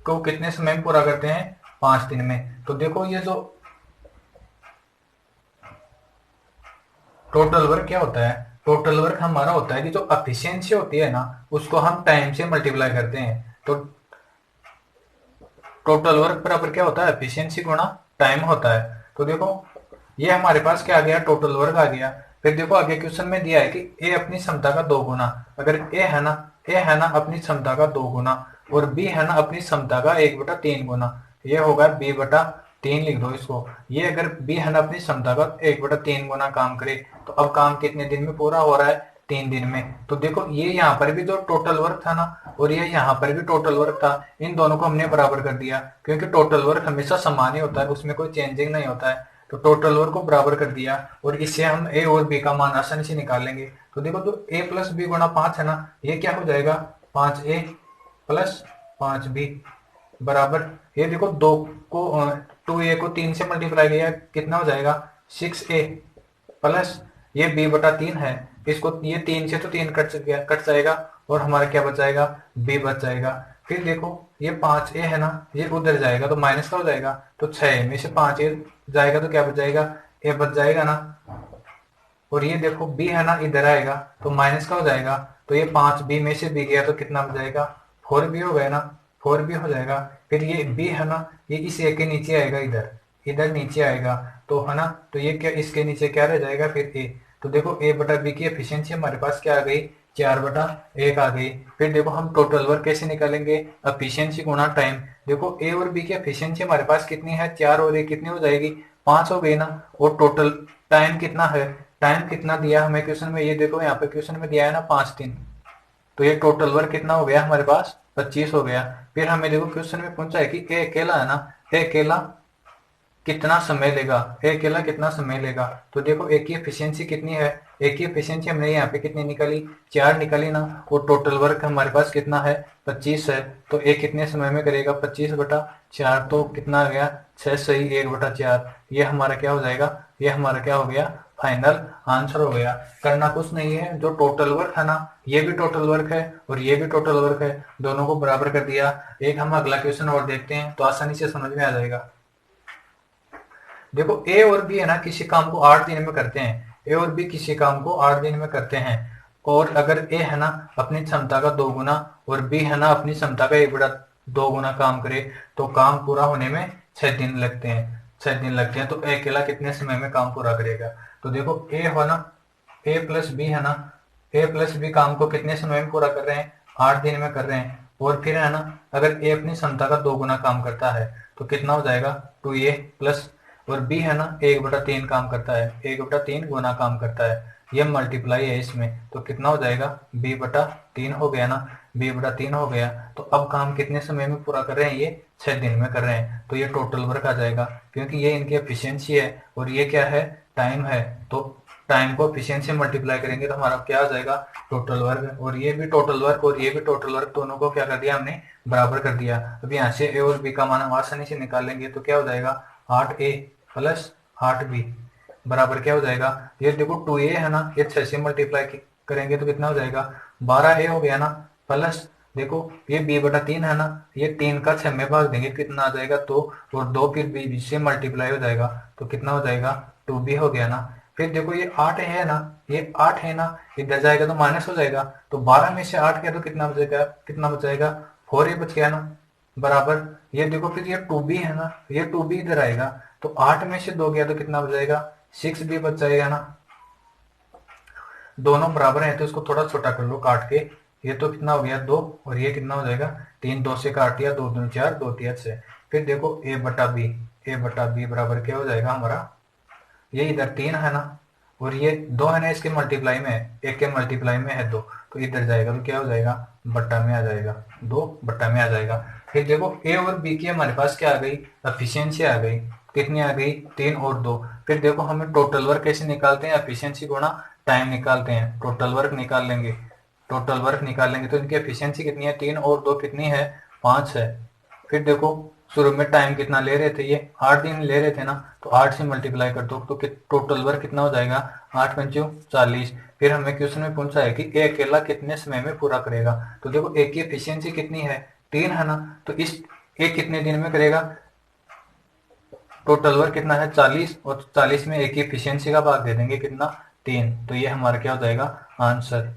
को कितने समय में पूरा करते हैं, 5 दिन में। तो देखो ये जो टोटल वर्क क्या होता है, टोटल वर्क हमारा होता है कि जो एफिशिएंसी होती है ना, उसको हम टाइम से मल्टीप्लाई करते हैं। तो टोटल वर्क बराबर क्या होता है, एफिशिएंसी गुणा टाइम होता है। तो देखो ये हमारे पास क्या आ गया, टोटल वर्क आ गया। फिर देखो आगे क्वेश्चन में दिया है कि ए अपनी क्षमता का 2 गुना। अगर ए है ना अपनी क्षमता का 2 गुना, और बी है ना अपनी क्षमता का 1/3 गुना, ये होगा b/3 लिख दो इसको। ये अगर बी है ना अपनी क्षमता का 1/3 गुना काम करे, तो अब काम कितने दिन में पूरा हो रहा है, 3 दिन में। तो देखो ये यहाँ पर भी जो टोटल वर्क था ना, और ये यहाँ पर भी टोटल वर्क था, इन दोनों को हमने बराबर कर दिया, क्योंकि टोटल वर्क हमेशा समान ही होता है, उसमें कोई चेंजिंग नहीं होता है। तो टोटल वर्क को बराबर कर दिया, और इससे हम ए और बी का मान आसानी से निकाल लेंगे। तो देखो तो ए प्लस बी गुणा 5 है ना, ये क्या हो जाएगा, 5a प्लस 5b बराबर, ये देखो 2a को 3 से मल्टीप्लाई किया, कितना हो जाएगा, 6a प्लस ये b/3 है, इसको ये 3 से तो 3 कट जाएगा, और हमारा क्या बच जाएगा, b बच जाएगा। फिर देखो ये 5a है ना, ये उधर जाएगा तो माइनस का हो जाएगा, तो 6 में से 5a जाएगा तो क्या बच जाएगा, a बच जाएगा ना, और ये देखो बी है ना इधर आएगा तो माइनस का हो जाएगा, तो ये 5 बी में से बी गया तो कितना हो जाएगा 4 बी हो गया ना, 4 बी हो जाएगा। फिर ये बी है ना ये इस ए के नीचे आएगा, इधर इधर नीचे आएगा तो है ना, तो ये क्या इसके नीचे क्या रह जाएगा फिर ए। तो देखो ए बटा बी की एफिशिएंसी हमारे पास क्या आ गई 4/1 आ गई। फिर देखो हम टोटल वर्क कैसे निकालेंगे, एफिशिएंसी गुणा टाइम। देखो ए और बी की एफिशिएंसी हमारे पास कितनी है 4 और ए कितनी हो जाएगी 5 हो गई ना, और टोटल टाइम कितना है, टाइम कितना दिया हमें क्वेश्चन में, ये देखो यहाँ पे क्वेश्चन में दिया है ना 5 दिन, तो ये टोटल वर्क कितना हो गया हमारे पास 25 हो गया। फिर हमें देखो क्वेश्चन में पूछा है कि ए अकेला है ना, ए अकेला कितना समय लेगा, ए अकेला कितना समय लेगा। तो देखो ए की एफिशिएंसी कितनी है, ए की एफिशिएंसी हमने यहाँ पे कितनी निकाली 4 निकाली ना, और टोटल वर्क हमारे पास कितना है 25 है। तो ए कितने समय में करेगा 25/4, तो कितना आ गया 6 सही 1/4। ये हमारा क्या हो जाएगा, ये हमारा क्या हो गया फाइनल आंसर हो गया। करना कुछ नहीं है, जो टोटल वर्क है ना ये भी टोटल वर्क है और ये भी टोटल वर्क है, दोनों को बराबर कर दिया। एक हम अगला क्वेश्चन और देखते हैं तो आसानी से समझ में आ जाएगा। देखो ए और बी है ना किसी काम को 8 दिन में करते हैं, ए और बी किसी काम को 8 दिन में करते हैं, और अगर ए है ना अपनी क्षमता का 2 गुना और बी है ना अपनी क्षमता का 1/2 गुना काम करे तो काम पूरा होने में 6 दिन लगते हैं, 6 दिन लगते हैं। तो ए अकेला कितने समय में काम पूरा करेगा। तो देखो ए हो ना ए प्लस बी है ना, ए प्लस बी काम को कितने समय में पूरा कर रहे हैं 8 दिन में कर रहे हैं, और फिर है ना अगर ए अपनी क्षमता का 2 गुना काम करता है तो कितना हो जाएगा 2a प्लस, और बी है ना 1/3 काम करता है, 1/3 गुना काम करता है, ये मल्टीप्लाई है इसमें, तो कितना हो जाएगा b/3 हो गया ना, b/3 हो गया। तो अब काम कितने समय में पूरा कर रहे हैं, ये 6 दिन में कर रहे हैं, तो ये टोटल वर्क आ जाएगा, क्योंकि ये इनकी एफिशिएंसी है और ये क्या है टाइम है। तो टाइम को एफिशिएंसी मल्टीप्लाई करेंगे तो हमारा क्या आ जाएगा टोटल वर्क, और ये भी टोटल वर्क और ये भी टोटल वर्क, दोनों को क्या कर दिया हमने बराबर कर दिया। अब यहाँ से ए और बी का मान आसानी से निकाल लेंगे तो क्या हो जाएगा 8a प्लस 8b बराबर क्या हो जाएगा, ये देखो 2a है ना ये 6 से मल्टीप्लाई करेंगे तो कितना हो जाएगा 12a हो गया ना, प्लस देखो ये b/3 है ना, ये 3 का 6 में भाग देंगे कितना आ जाएगा 2, और 2 फिर b से मल्टीप्लाई हो जाएगा तो कितना हो जाएगा 2b हो गया ना। फिर देखो ये 8 है ना, ये 8 है ना, इधर जाएगा तो माइनस हो जाएगा, तो 12 में से 8 गया तो कितना बचेगा, कितना बचेगा 4a बच गया ना, बराबर ये देखो फिर ये 2b है ना, ये 2b इधर आएगा तो 8 में से 2 गया तो कितना बचेगा 6b बच जाएगा ना। दोनों बराबर हैं तो इसको थोड़ा छोटा कर लो काट के, ये तो कितना हो गया 2 और ये कितना हो जाएगा 3, 2 से काट दिया 2 दूनी 4 2 3 6। फिर देखो a/b बराबर क्या हो जाएगा हमारा, ये इधर 3 है ना और ये 2 है ना इसके मल्टीप्लाई में है, एक के मल्टीप्लाई में है 2, तो इधर जाएगा तो क्या हो जाएगा बट्टा में आ जाएगा, 2 बट्टा में आ जाएगा। फिर देखो ए और बी की हमारे पास क्या आ गई एफिशिएंसी आ गई, कितनी आ गई 3 और 2। फिर देखो हमें टोटल वर्क कैसे निकालते हैं, एफिशिएंसी गुणा टाइम निकालते हैं, टोटल वर्क निकाल लेंगे, टोटल वर्क निकालेंगे तो इनकी एफिशिएंसी कितनी है 3 और 2 कितनी है 5 है। फिर देखो शुरू में टाइम कितना ले रहे थे, ये 8 दिन ले रहे थे ना, तो 8 से मल्टीप्लाई कर दो तो टोटल वर्क कितना हो जाएगा 8 पंचों 40। फिर हमें क्वेश्चन में पूछा है कि ए अकेला कितने समय में पूरा करेगा। तो देखो ए की एफिशिएंसी कितनी है 3 है ना, तो इस ए कितने दिन में करेगा, टोटल वर्क कितना है 40 और 40 में ए की एफिशिएंसी का भाग दे देंगे कितना 3, तो ये हमारा क्या हो जाएगा आंसर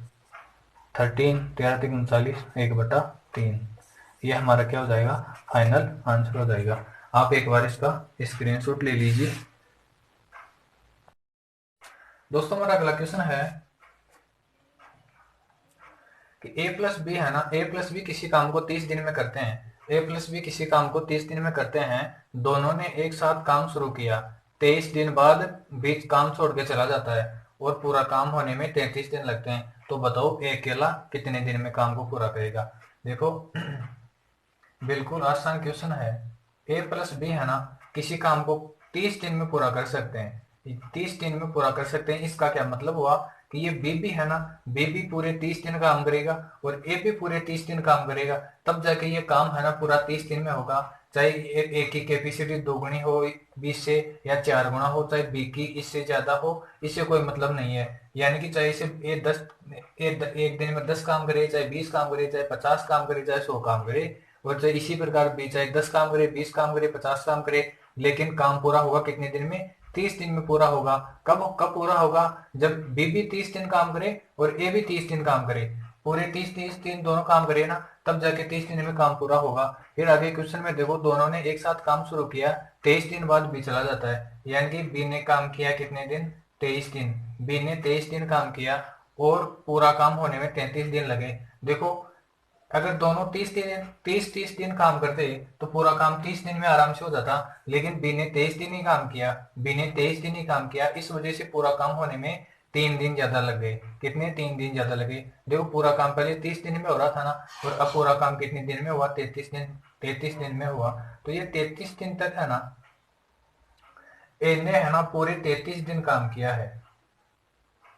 13, 13 3 39 1/3, ये हमारा क्या हो जाएगा फाइनल आंसर हो जाएगा। आप एक बार इसका स्क्रीनशॉट ले लीजिए। दोस्तों हमारा अगला क्वेश्चन है कि ए प्लस बी है ना, ए प्लस बी किसी काम को 30 दिन में करते हैं, ए प्लस बी किसी काम को 30 दिन में करते हैं, दोनों ने एक साथ काम शुरू किया, 23 दिन बाद बीच काम छोड़ के चला जाता है और पूरा काम होने में 33 दिन लगते हैं, तो बताओ ए अकेला कितने दिन में काम को पूरा करेगा। देखो बिल्कुल आसान क्वेश्चन है, ए प्लस बी है ना किसी काम को 30 दिन में पूरा कर सकते हैं, 30 दिन में पूरा कर सकते हैं, इसका क्या मतलब हुआ कि ये बी भी है ना, बी भी पूरे 30 दिन काम करेगा और ए भी पूरे 30 दिन काम करेगा, तब जाके ये काम है ना पूरा 30 दिन में होगा। चाहे ए की कैपेसिटी 2 गुनी हो 20 से या 4 गुना हो, चाहे बी की इससे ज्यादा हो, इससे कोई मतलब नहीं है। यानी कि चाहे इसे एक दिन में 10 काम करे, चाहे 20 काम करे, चाहे 50 काम करे, चाहे 100 काम करे, और चाहे इसी प्रकार बी चाहे 10 काम करे, 20 काम करे, 50 काम करे, लेकिन काम पूरा होगा कितने दिन में 30 दिन में पूरा होगा। कब कब पूरा होगा? जब बी भी 30 दिन काम करे और ए भी 30 दिन काम करे, पूरे 30 दिन दोनों काम करे ना, तब जाके 30 दिन में काम पूरा होगा। फिर आगे क्वेश्चन में देखो, दोनों ने एक साथ काम शुरू किया, 23 दिन बाद बी चला जाता है, यानी कि बी ने काम किया कितने दिन? 23 दिन। बी ने 23 दिन काम किया और पूरा काम होने में 33 दिन लगे। देखो अगर दोनों 30 दिन काम करते तो पूरा काम 30 दिन में आराम से हो जाता, लेकिन बी ने 23 दिन ही काम किया, बी ने 23 दिन ही काम किया, इस वजह से पूरा काम होने में 3 दिन ज्यादा लग गए। कितने? 3 दिन ज्यादा लगे। देखो पूरा काम पहले 30 दिन में हो रहा था ना, और अब पूरा काम कितने दिन में हुआ? 33 दिन में हुआ। तो ये 33 दिन तक है ना, ए ने है ना पूरे 33 दिन काम किया है।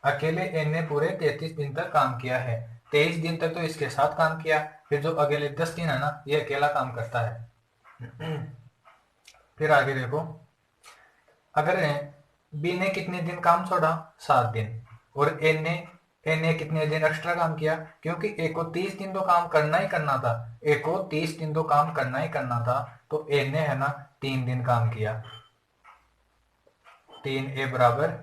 अकेले ए ने पूरे 33 दिन तक काम किया है। 23 दिन तक तो इसके साथ काम किया, फिर जो अगले 10 दिन है ना, ये अकेला काम करता है। फिर आगे देखो, अगर बी ने कितने दिन काम छोड़ा? 7 दिन। और ए ने कितने दिन एक्स्ट्रा काम किया? क्योंकि ए को 30 दिन तो काम करना ही करना था, ए को 30 दिन तो काम करना ही करना था, तो ए ने है ना 3 दिन काम किया। 3 ए बराबर,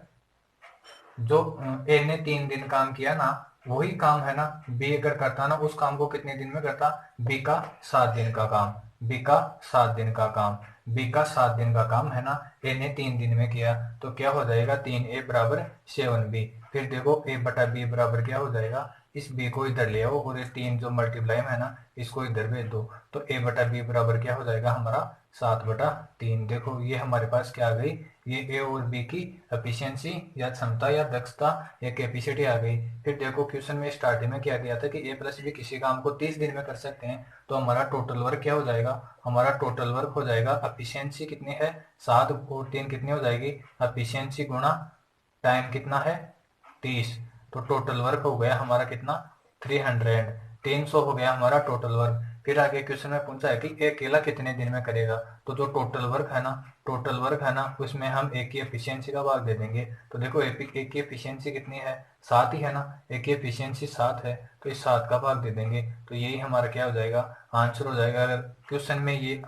जो ए ने 3 दिन काम किया ना, वही काम है ना बी अगर करता ना, उस काम को कितने दिन में करता? बी का 7 दिन का काम, बी का 7 दिन का काम, बी का 7 दिन का काम है ना, ए ने 3 दिन में किया। तो क्या हो जाएगा? 3 ए बराबर 7 बी। फिर देखो ए बटा बी बराबर क्या हो जाएगा? इस बी को इधर ले आओ और ये 3 जो मल्टीप्लाई है ना, इसको इधर भेज दो, तो ए बटा बी बराबर क्या हो जाएगा हमारा? 7/3। देखो ये हमारे पास क्या आ गई? ये ए और बी की एफिशिएंसी या क्षमता या दक्षता या कैपेसिटी आ गई। फिर देखो क्वेश्चन में स्टार्टिंग में क्या गया था कि ए प्लस बी किसी काम को 30 दिन में कर सकते हैं, तो हमारा टोटल वर्क क्या हो जाएगा? हमारा टोटल वर्क हो जाएगा, एफिशिएंसी कितनी है? 7 और 3 कितनी हो जाएगी? एफिशिएंसी गुणा टाइम कितना है? 30। तो टोटल वर्क हो गया हमारा कितना? 300 हो गया हमारा टोटल वर्क। फिर आगे क्वेश्चन में पूछा है कि ए अकेला कितने दिन में करेगा, तो जो टोटल वर्क है ना, उसमें हम ए की एफिशिएंसी का भाग दे देंगे। तो देखो ए की एफिशिएंसी कितनी है? 7 ही है ना, ए की एफिशिएंसी 7 है, तो इस 7 का भाग दे देंगे, तो यही हमारा क्या हो जाएगा? आंसर हो जाएगा। अगर क्वेश्चन में ये,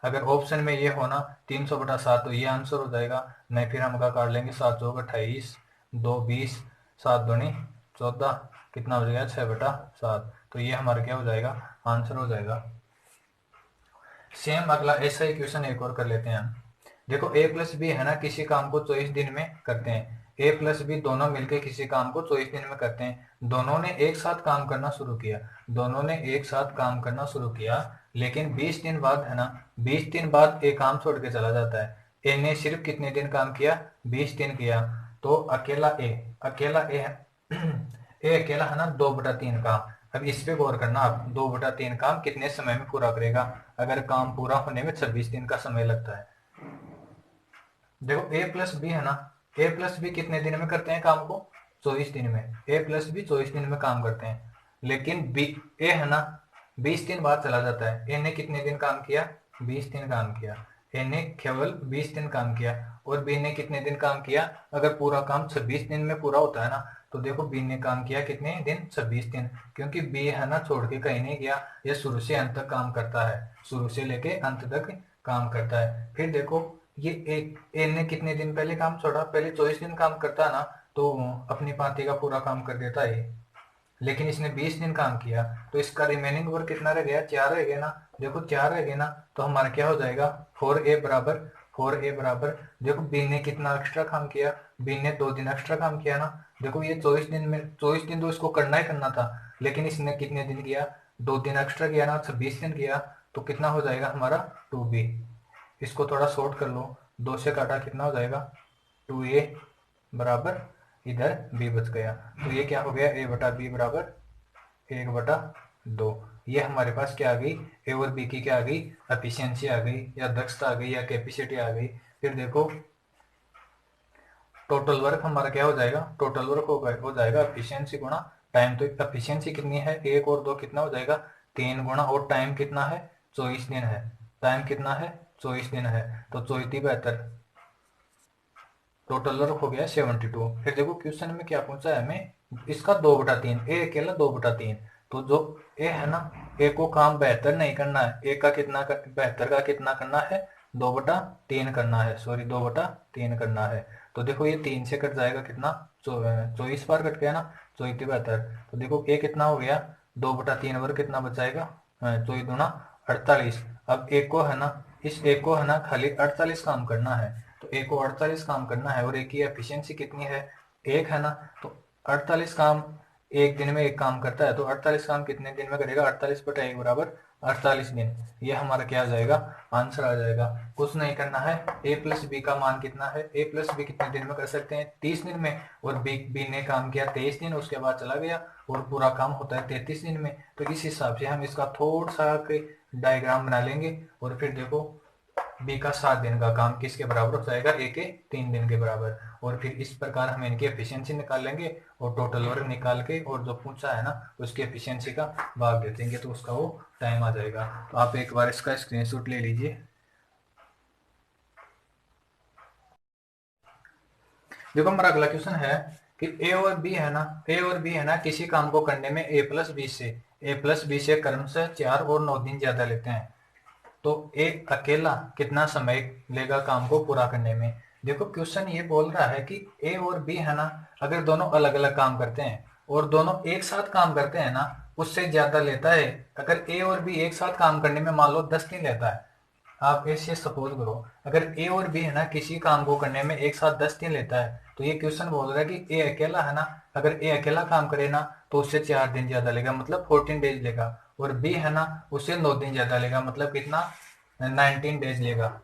अगर ऑप्शन में ये होना 300/7, तो ये आंसर हो जाएगा। नहीं फिर हम क्या कर लेंगे? 7 चौक 28, 2 20, 7 दूनी 14, कितना हो जाएगा? 6/7। तो ये हमारा क्या हो जाएगा? आंसर हो जाएगा। सेम अगला ऐसा ही क्वेश्चन एक और कर लेते हैं हम। देखो ए प्लस बी है ना, किसी काम को 24 दिन में करते हैं। ए प्लस बी दोनों मिलकर किसी काम को 24 दिन में करते हैं। दोनों ने एक साथ काम करना शुरू किया, दोनों ने एक साथ काम करना शुरू किया, लेकिन 20 दिन बाद है ना, 20 दिन बाद ए काम छोड़ के चला जाता है। ए ने सिर्फ कितने दिन काम किया? 20 दिन किया। तो अकेला ए ए अकेला है ना 2/3 काम। अब इस पे गौर करना आप, 2/3 काम कितने समय में पूरा करेगा? अगर काम पूरा होने में 26 दिन का समय लगता है। देखो ए प्लस बी है ना, ए प्लस बी कितने दिन में करते हैं काम को? 24 दिन में। ए प्लस बी 24 दिन में काम करते हैं, लेकिन बी ए है ना 20 दिन बाद चला जाता है। ए ने कितने दिन काम किया? 20 दिन काम किया। ए ने केवल 20 दिन काम किया। और बी ने कितने दिन काम किया? अगर पूरा काम 26 दिन में पूरा होता है ना, तो देखो बी ने काम किया कितने दिन? 26 दिन। क्योंकि बी है ना छोड़ के कहीं नहीं गया, ये शुरू से अंत तक काम करता है, शुरू से लेके अंत तक काम करता है। फिर देखो ये ए ने कितने दिन पहले काम छोड़ा? पहले 24 दिन काम करता ना, तो अपनी पार्टी का पूरा काम कर देता है, लेकिन इसने 20 दिन काम किया, तो इसका रिमेनिंग वर्क कितना रह गया? 4 रह गया ना। देखो 4 रह गया ना, तो हमारा क्या हो जाएगा? 4a बराबर देखो बी ने कितना एक्स्ट्रा काम किया? बी ने 2 दिन एक्स्ट्रा काम किया ना। देखो ये 24 दिन में, 24 दिन तो इसको करना ही करना था, लेकिन इसने कितने दिन किया? 2 दिन एक्स्ट्रा किया ना, 26 दिन किया। तो कितना हो जाएगा हमारा? 2b। इसको थोड़ा शॉर्ट कर लो, 2 से काटा कितना हो जाएगा? 2a बराबर इधर b बच गया। तो ये क्या हो गया? a बटा b बराबर 1/2। ये हमारे पास क्या आ गई? ए और बी की क्या आ गई? एफिशिएंसी आ गई, या दक्षता आ गई, या कैपेसिटी आ गई। फिर देखो टोटल वर्क हमारा क्या हो जाएगा? टोटल वर्क हो जाएगा एफिशिएंसी गुणा टाइम। तो एफिशिएंसी कितनी है? 1 और 2 कितना हो जाएगा? 3 गुणा, और टाइम कितना है? 24 दिन है। टाइम कितना है? 24 दिन है। तो 74 टोटल वर्क हो गया 72। फिर देखो क्वेश्चन में क्या पूछा है हमें? इसका 2/3, ए अकेला 2/3। तो जो ए है ना, ए को काम बेहतर नहीं करना है, ए का कितना बेहतर का कितना करना है? 2/3 करना है, सॉरी 2/3 करना है। तो देखो ये 3 से कट जाएगा कितना, 24 बार कट गया ना, 24×72। तो देखो ये कितना हो गया, 2/3 वर्ग कितना बचाएगा, 24×2 = 48। अब एक को है ना, इस एक को है ना खाली 48 काम करना है, तो एक को 48 काम करना है, और एक की एफिशिएंसी कितनी है, एक है ना। तो 48 काम एक दिन में एक काम करता है, तो 48 काम कितने दिन में करेगा, 48/1 बराबर 48 दिन। ये हमारा क्या आ जाएगा, आंसर आ जाएगा। कुछ नहीं करना है, a प्लस बी का मान कितना है, a प्लस बी कितने दिन में कर सकते हैं, 30 दिन में, और बी ने काम किया 23 दिन, उसके बाद चला गया, और पूरा काम होता है 33 दिन में। तो इस हिसाब से हम इसका थोड़ा सा डायग्राम बना लेंगे, और फिर देखो बी का 7 दिन का काम किसके बराबर हो जाएगा, ए के 3 दिन के बराबर। और फिर इस प्रकार हम इनकी एफिशिएंसी निकाल लेंगे, और टोटल वर्क निकाल के, और जो पूछा है ना उसकी एफिशिएंसी का भाग दे देंगे, तो उसका वो टाइम आ जाएगा। तो आप एक बार इसका स्क्रीनशॉट ले लीजिए। देखो हमारा अगला क्वेश्चन है कि ए और बी है ना, ए और बी है ना किसी काम को करने में ए प्लस बी से क्रमशः 4 और 9 दिन ज्यादा लेते हैं, तो ए अकेला कितना समय लेगा काम को पूरा करने में। देखो क्वेश्चन ये बोल रहा है कि ए और बी है ना, अगर दोनों अलग अलग काम करते हैं और दोनों एक साथ काम करते हैं ना, उससे ज्यादा लेता है। अगर ए और बी एक साथ काम करने में मान लो 10 दिन लेता है, आप ऐसे सपोज करो, अगर ए और बी है ना किसी काम को करने में एक साथ 10 दिन लेता है, तो ये क्वेश्चन बोल रहा है कि ए अकेला है ना, अगर ए अकेला काम करे ना तो उससे 4 दिन ज्यादा लेगा, मतलब 14 डेज लेगा, और बी है ना उससे 9 दिन ज्यादा लेगा, मतलब कितना, 19 डेज लेगा।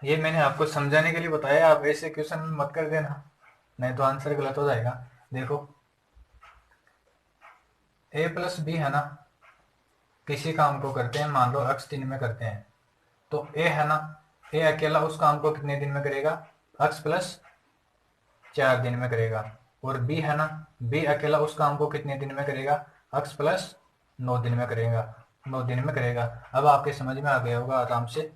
ये मैंने आपको समझाने के लिए बताया, आप ऐसे क्वेश्चन मत कर देना, नहीं तो आंसर गलत हो जाएगा। देखो ए प्लस बी है ना किसी काम को करते हैं, मान लो x दिन में करते हैं, तो ए है ना, ए अकेला उस काम को कितने दिन में करेगा, x+4 दिन में करेगा, और बी है ना, बी अकेला उस काम को कितने दिन में करेगा, x+9 दिन में करेगा, 9 दिन में करेगा। अब आपके समझ में आ गया होगा आराम से।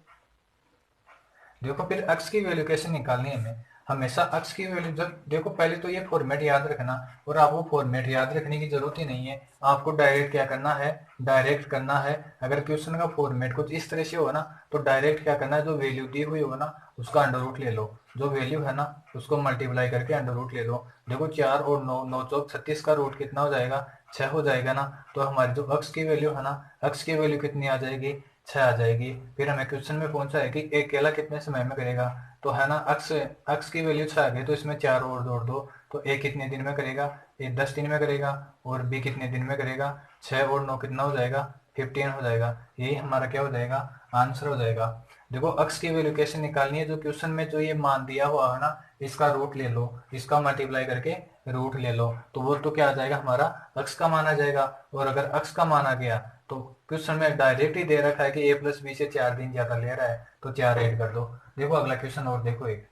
देखो फिर x की वैल्यू कैसे निकालनी है हमें, हमेशा x की वैल्यू, जब देखो पहले तो ये फॉर्मेट याद रखना, और आपको फॉर्मेट याद रखने की जरूरत ही नहीं है, आपको डायरेक्ट क्या करना है, डायरेक्ट करना है। अगर क्वेश्चन का फॉर्मेट कुछ इस तरह से हो ना, तो डायरेक्ट क्या करना है, जो वैल्यू दी हुई हो ना उसका अंडर रूट ले लो, जो वैल्यू है ना उसको मल्टीप्लाई करके अंडर रूट ले लो। देखो 4 और 9, 9×4 = 36 का रूट कितना हो जाएगा, 6 हो जाएगा ना। तो हमारी जो x की वैल्यू है ना, x की वैल्यू कितनी आ जाएगी, 6 आ जाएगी। फिर हमें क्वेश्चन में पूछा है कि एक अकेला कितने समय में करेगा, तो है ना x की वैल्यू 6 आ गई, तो इसमें 4 और जोड़ दो, तो ए कितने दिन में करेगा, ए 10 दिन में करेगा, और बी कितने दिन में करेगा, 6 और 9 कितना हो जाएगा, 15 हो जाएगा। यही हमारा क्या हो जाएगा, आंसर हो जाएगा। देखो x की वैल्यू कैसे निकालनी है, जो क्वेश्चन में जो ये मान दिया हुआ है ना इसका रूट ले लो, इसका मल्टीप्लाई करके रूट ले लो, तो वो तो क्या आ जाएगा, हमारा x का मान आ जाएगा। और अगर x का मान आ गया तो क्वेश्चन में डायरेक्ट ही दे रखा है कि ए प्लस बी से 4 दिन ज्यादा ले रहा है, तो 4 ऐड कर दो। देखो अगला क्वेश्चन और देखो, एक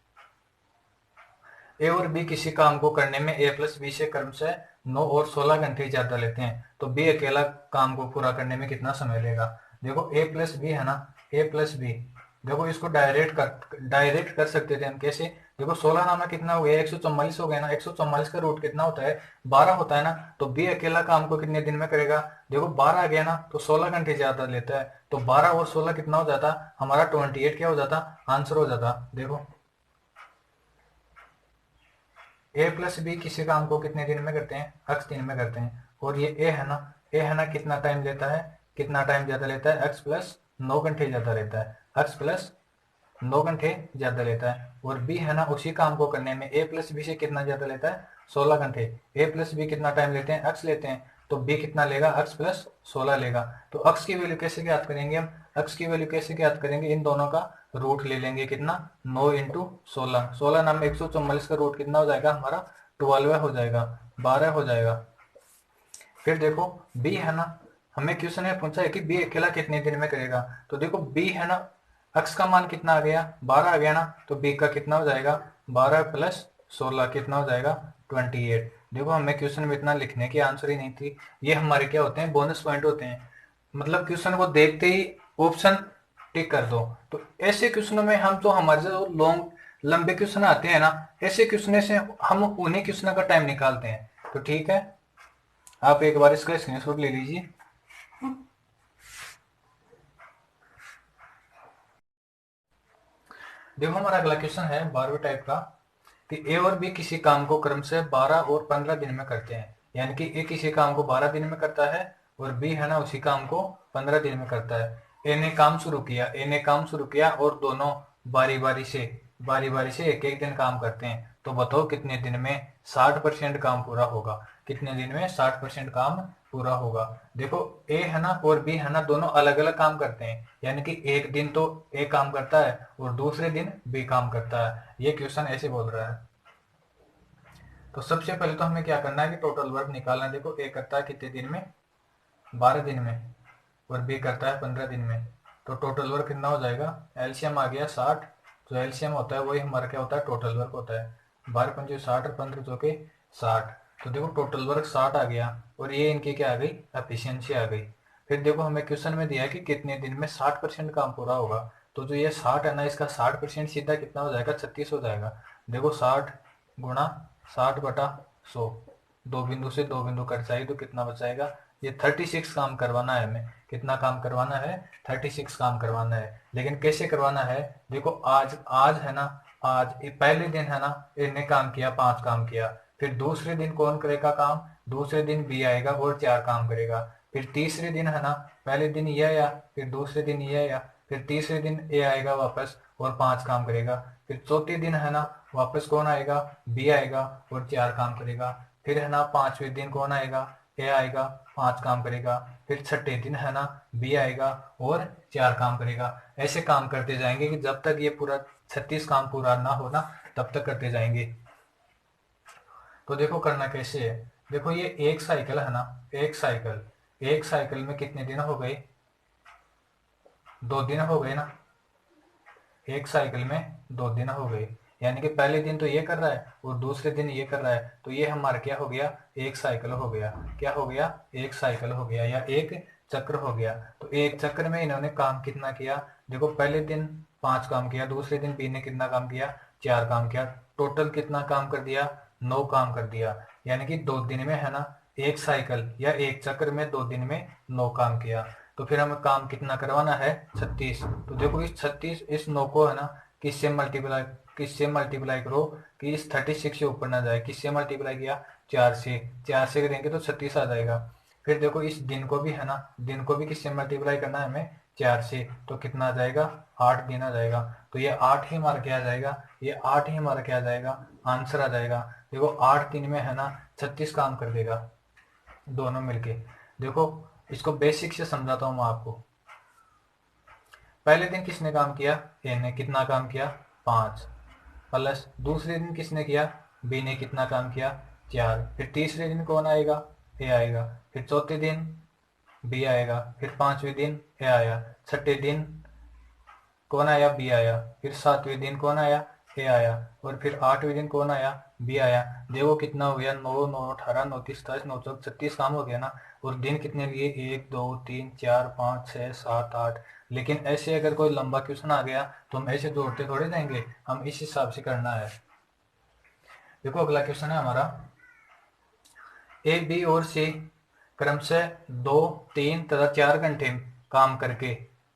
ए और बी किसी काम को करने में ए प्लस बी से क्रमशः 9 और 16 घंटे ज्यादा लेते हैं, तो बी अकेला काम को पूरा करने में कितना समय लेगा। देखो ए प्लस बी है ना, ए प्लस बी, देखो इसको डायरेक्ट कर सकते थे हम, कैसे, देखो 16 नामा कितना हो गया, 144 हो गया ना, 144 का रूट कितना होता है, 12 होता है ना। तो बी अकेला काम को कितने दिन में करेगा, देखो 12 आ गया ना, तो 16 घंटे ज्यादा लेता है, तो 12 और 16 कितना हो जाता, हमारा 28 क्या हो जाता, आंसर हो जाता। देखो ए प्लस बी किसी काम को कितने दिन में करते हैं, x दिन में करते हैं, और ये ए है ना कितना टाइम लेता है, कितना टाइम ज्यादा लेता है, x+9 घंटे ज्यादा लेता है, x+9 घंटे ज्यादा लेता है। और बी है ना उसी काम को करने में ए प्लस बी से कितना ज्यादा लेता है, 16 घंटे। ए प्लस बी कितना टाइम लेते हैं, x लेते हैं, तो बी कितना लेगा, x+16 लेगा। तो x की वैल्यू कैसे ज्ञात करेंगे हम, x की वैल्यू कैसे ज्ञात करेंगे, इन दोनों का रूट ले लेंगे, कितना, 9 × 16, 16 नाम में 144 का रूट कितना हो जाएगा हमारा, 12 हो जाएगा, 12 हो जाएगा। फिर देखो बी है ना, हमें क्वेश्चन में पूछा है कि बी अकेला कितने दिन में करेगा, तो देखो बी है ना, x का मान कितना आ गया, 12 आ गया ना, तो बी का कितना हो जाएगा, 12 + 16 कितना हो जाएगा, 28। देखो हमें क्वेश्चन में इतना लिखने की आंसर ही नहीं थी, ये हमारे क्या होते हैं, बोनस पॉइंट होते हैं, मतलब क्वेश्चन को देखते ही ऑप्शन टिक कर दो। तो ऐसे क्वेश्चनों में हम, तो हमारे जो लॉन्ग लंबे क्वेश्चन आते हैं ना, ऐसे क्वेश्चन से हम उन्हीं क्वेश्चन का टाइम निकालते हैं। तो ठीक है, आप एक बार इसका स्क्रीनशॉट ले लीजिए। देखो हमारा अगला क्वेश्चन है 12वें टाइप का कि ए और बी किसी काम को क्रम से 12 और 15 दिन में करते हैं। यानी कि ए किसी काम को 12 दिन में करता है और बी है ना उसी काम को 15 दिन में करता है। ए ने काम शुरू किया और दोनों बारी बारी से एक एक दिन काम करते हैं। तो बताओ कितने दिन में 60% काम पूरा होगा। कितने दिन में 60% काम पूरा होगा। देखो ए है ना और बी है ना दोनों अलग अलग काम करते हैं। यानी कि एक दिन तो ए काम करता है और दूसरे दिन बी काम करता है। ये क्वेश्चन ऐसे बोल रहा है। तो सबसे पहले तो हमें क्या करना है कि टोटल वर्क निकालना है। देखो ए करता है कितने दिन में, 12 दिन में, और बी करता है 15 दिन में। तो टोटल वर्क कितना हो जाएगा, एलसीएम आ गया 60। जो एलसीएम होता है वही हमारा क्या होता है, टोटल वर्क होता है। 12 पंजे 60 और 15 चौके 60। तो देखो टोटल वर्क 60 आ गया और ये इनकी क्या आ गई, एफिशिएंसी आ गई। फिर देखो हमें क्वेश्चन में दिया है कि कितने दिन में 60% काम पूरा होगा। तो जो ये 60 है ना, इसका 60% सीधा कितना हो जाएगा, 36 हो जाएगा। देखो 60 गुणा 60/100, दो बिंदु से दो बिंदु कट जाएगी तो कितना बचाएगा, ये 36 काम करवाना है हमें। कितना काम करवाना है, 36 काम करवाना है। लेकिन कैसे करवाना है, देखो आज आज है ना, आज पहले दिन है ना इनने काम किया, 5 काम किया। फिर दूसरे दिन कौन करेगा काम, दूसरे दिन बी आएगा और 4 काम करेगा। फिर तीसरे दिन है ना, पहले दिन ये आया, फिर दूसरे दिन ये आया, फिर तीसरे दिन ए आएगा वापस और 5 काम करेगा। फिर चौथे दिन है ना वापस कौन आएगा, बी आएगा और 4 काम करेगा। फिर है ना 5वें दिन कौन आएगा, ए आएगा, 5 काम करेगा। फिर छठे दिन है ना बी आएगा और 4 काम करेगा। ऐसे काम करते जाएंगे कि जब तक ये पूरा 36 काम पूरा ना हो ना तब तक करते जाएंगे। तो देखो करना कैसे है, देखो ये एक साइकिल है ना, एक साइकिल में कितने दिन हो गए, 2 दिन हो गए ना। एक साइकिल में 2 दिन हो गए। यानी कि पहले दिन तो ये कर रहा है और दूसरे दिन ये कर रहा है। तो ये हमारा क्या हो गया, एक साइकिल हो गया। क्या हो गया, एक साइकिल हो गया या एक चक्र हो गया। तो एक चक्र में इन्होंने काम कितना किया, देखो पहले दिन 5 काम किया, दूसरे दिन बी ने कितना काम किया, 4 काम किया। टोटल कितना काम कर दिया, 9 काम कर दिया। यानी कि 2 दिन में है ना एक साइकिल या एक चक्र में 2 दिन में 9 काम किया। तो फिर हमें काम कितना करवाना है, 36। तो देखो इस 36 इस 9 को है ना किससे मल्टीप्लाई करो कि इस 36 से ऊपर ना जाए। किससे मल्टीप्लाई किया, 4 से करेंगे तो 36 आ जाएगा। फिर देखो इस दिन को भी है ना, दिन को भी किससे मल्टीप्लाई करना है हमें, 4 से। तो कितना आ जाएगा, 8 दिन आ जाएगा। तो ये 8 ही हमारा क्या आ जाएगा, ये 8 ही हमारा क्या आ जाएगा, आंसर आ जाएगा। देखो 8 दिन में है ना 36 काम कर देगा दोनों मिलके। देखो इसको बेसिक से समझाता हूं मैं आपको। पहले दिन किसने काम किया, ए ने कितना काम किया, 5, प्लस दूसरे दिन किसने किया, बी ने कितना काम किया, 4। फिर तीसरे दिन कौन आएगा, ए आएगा। फिर चौथे दिन बी आएगा। फिर 5वें दिन ए आया। छठे दिन कौन आया, बी आया। फिर 7वें दिन कौन आया, ए आया। और फिर 8वें दिन कौन आया, बी आया। देखो कितना हो गया, 9 9 18 9 30 27 9 चौक 36 काम हो गया ना। और दिन कितने लिए, 1 2 3 4 5 6 7 8। लेकिन ऐसे अगर कोई लंबा क्वेश्चन आ गया तो हम ऐसे जोड़ते थोड़े जाएंगे, हम इस हिसाब से करना है। देखो अगला क्वेश्चन है हमारा, ए बी और सी क्रमशः 2 3 तथा 4 घंटे काम करके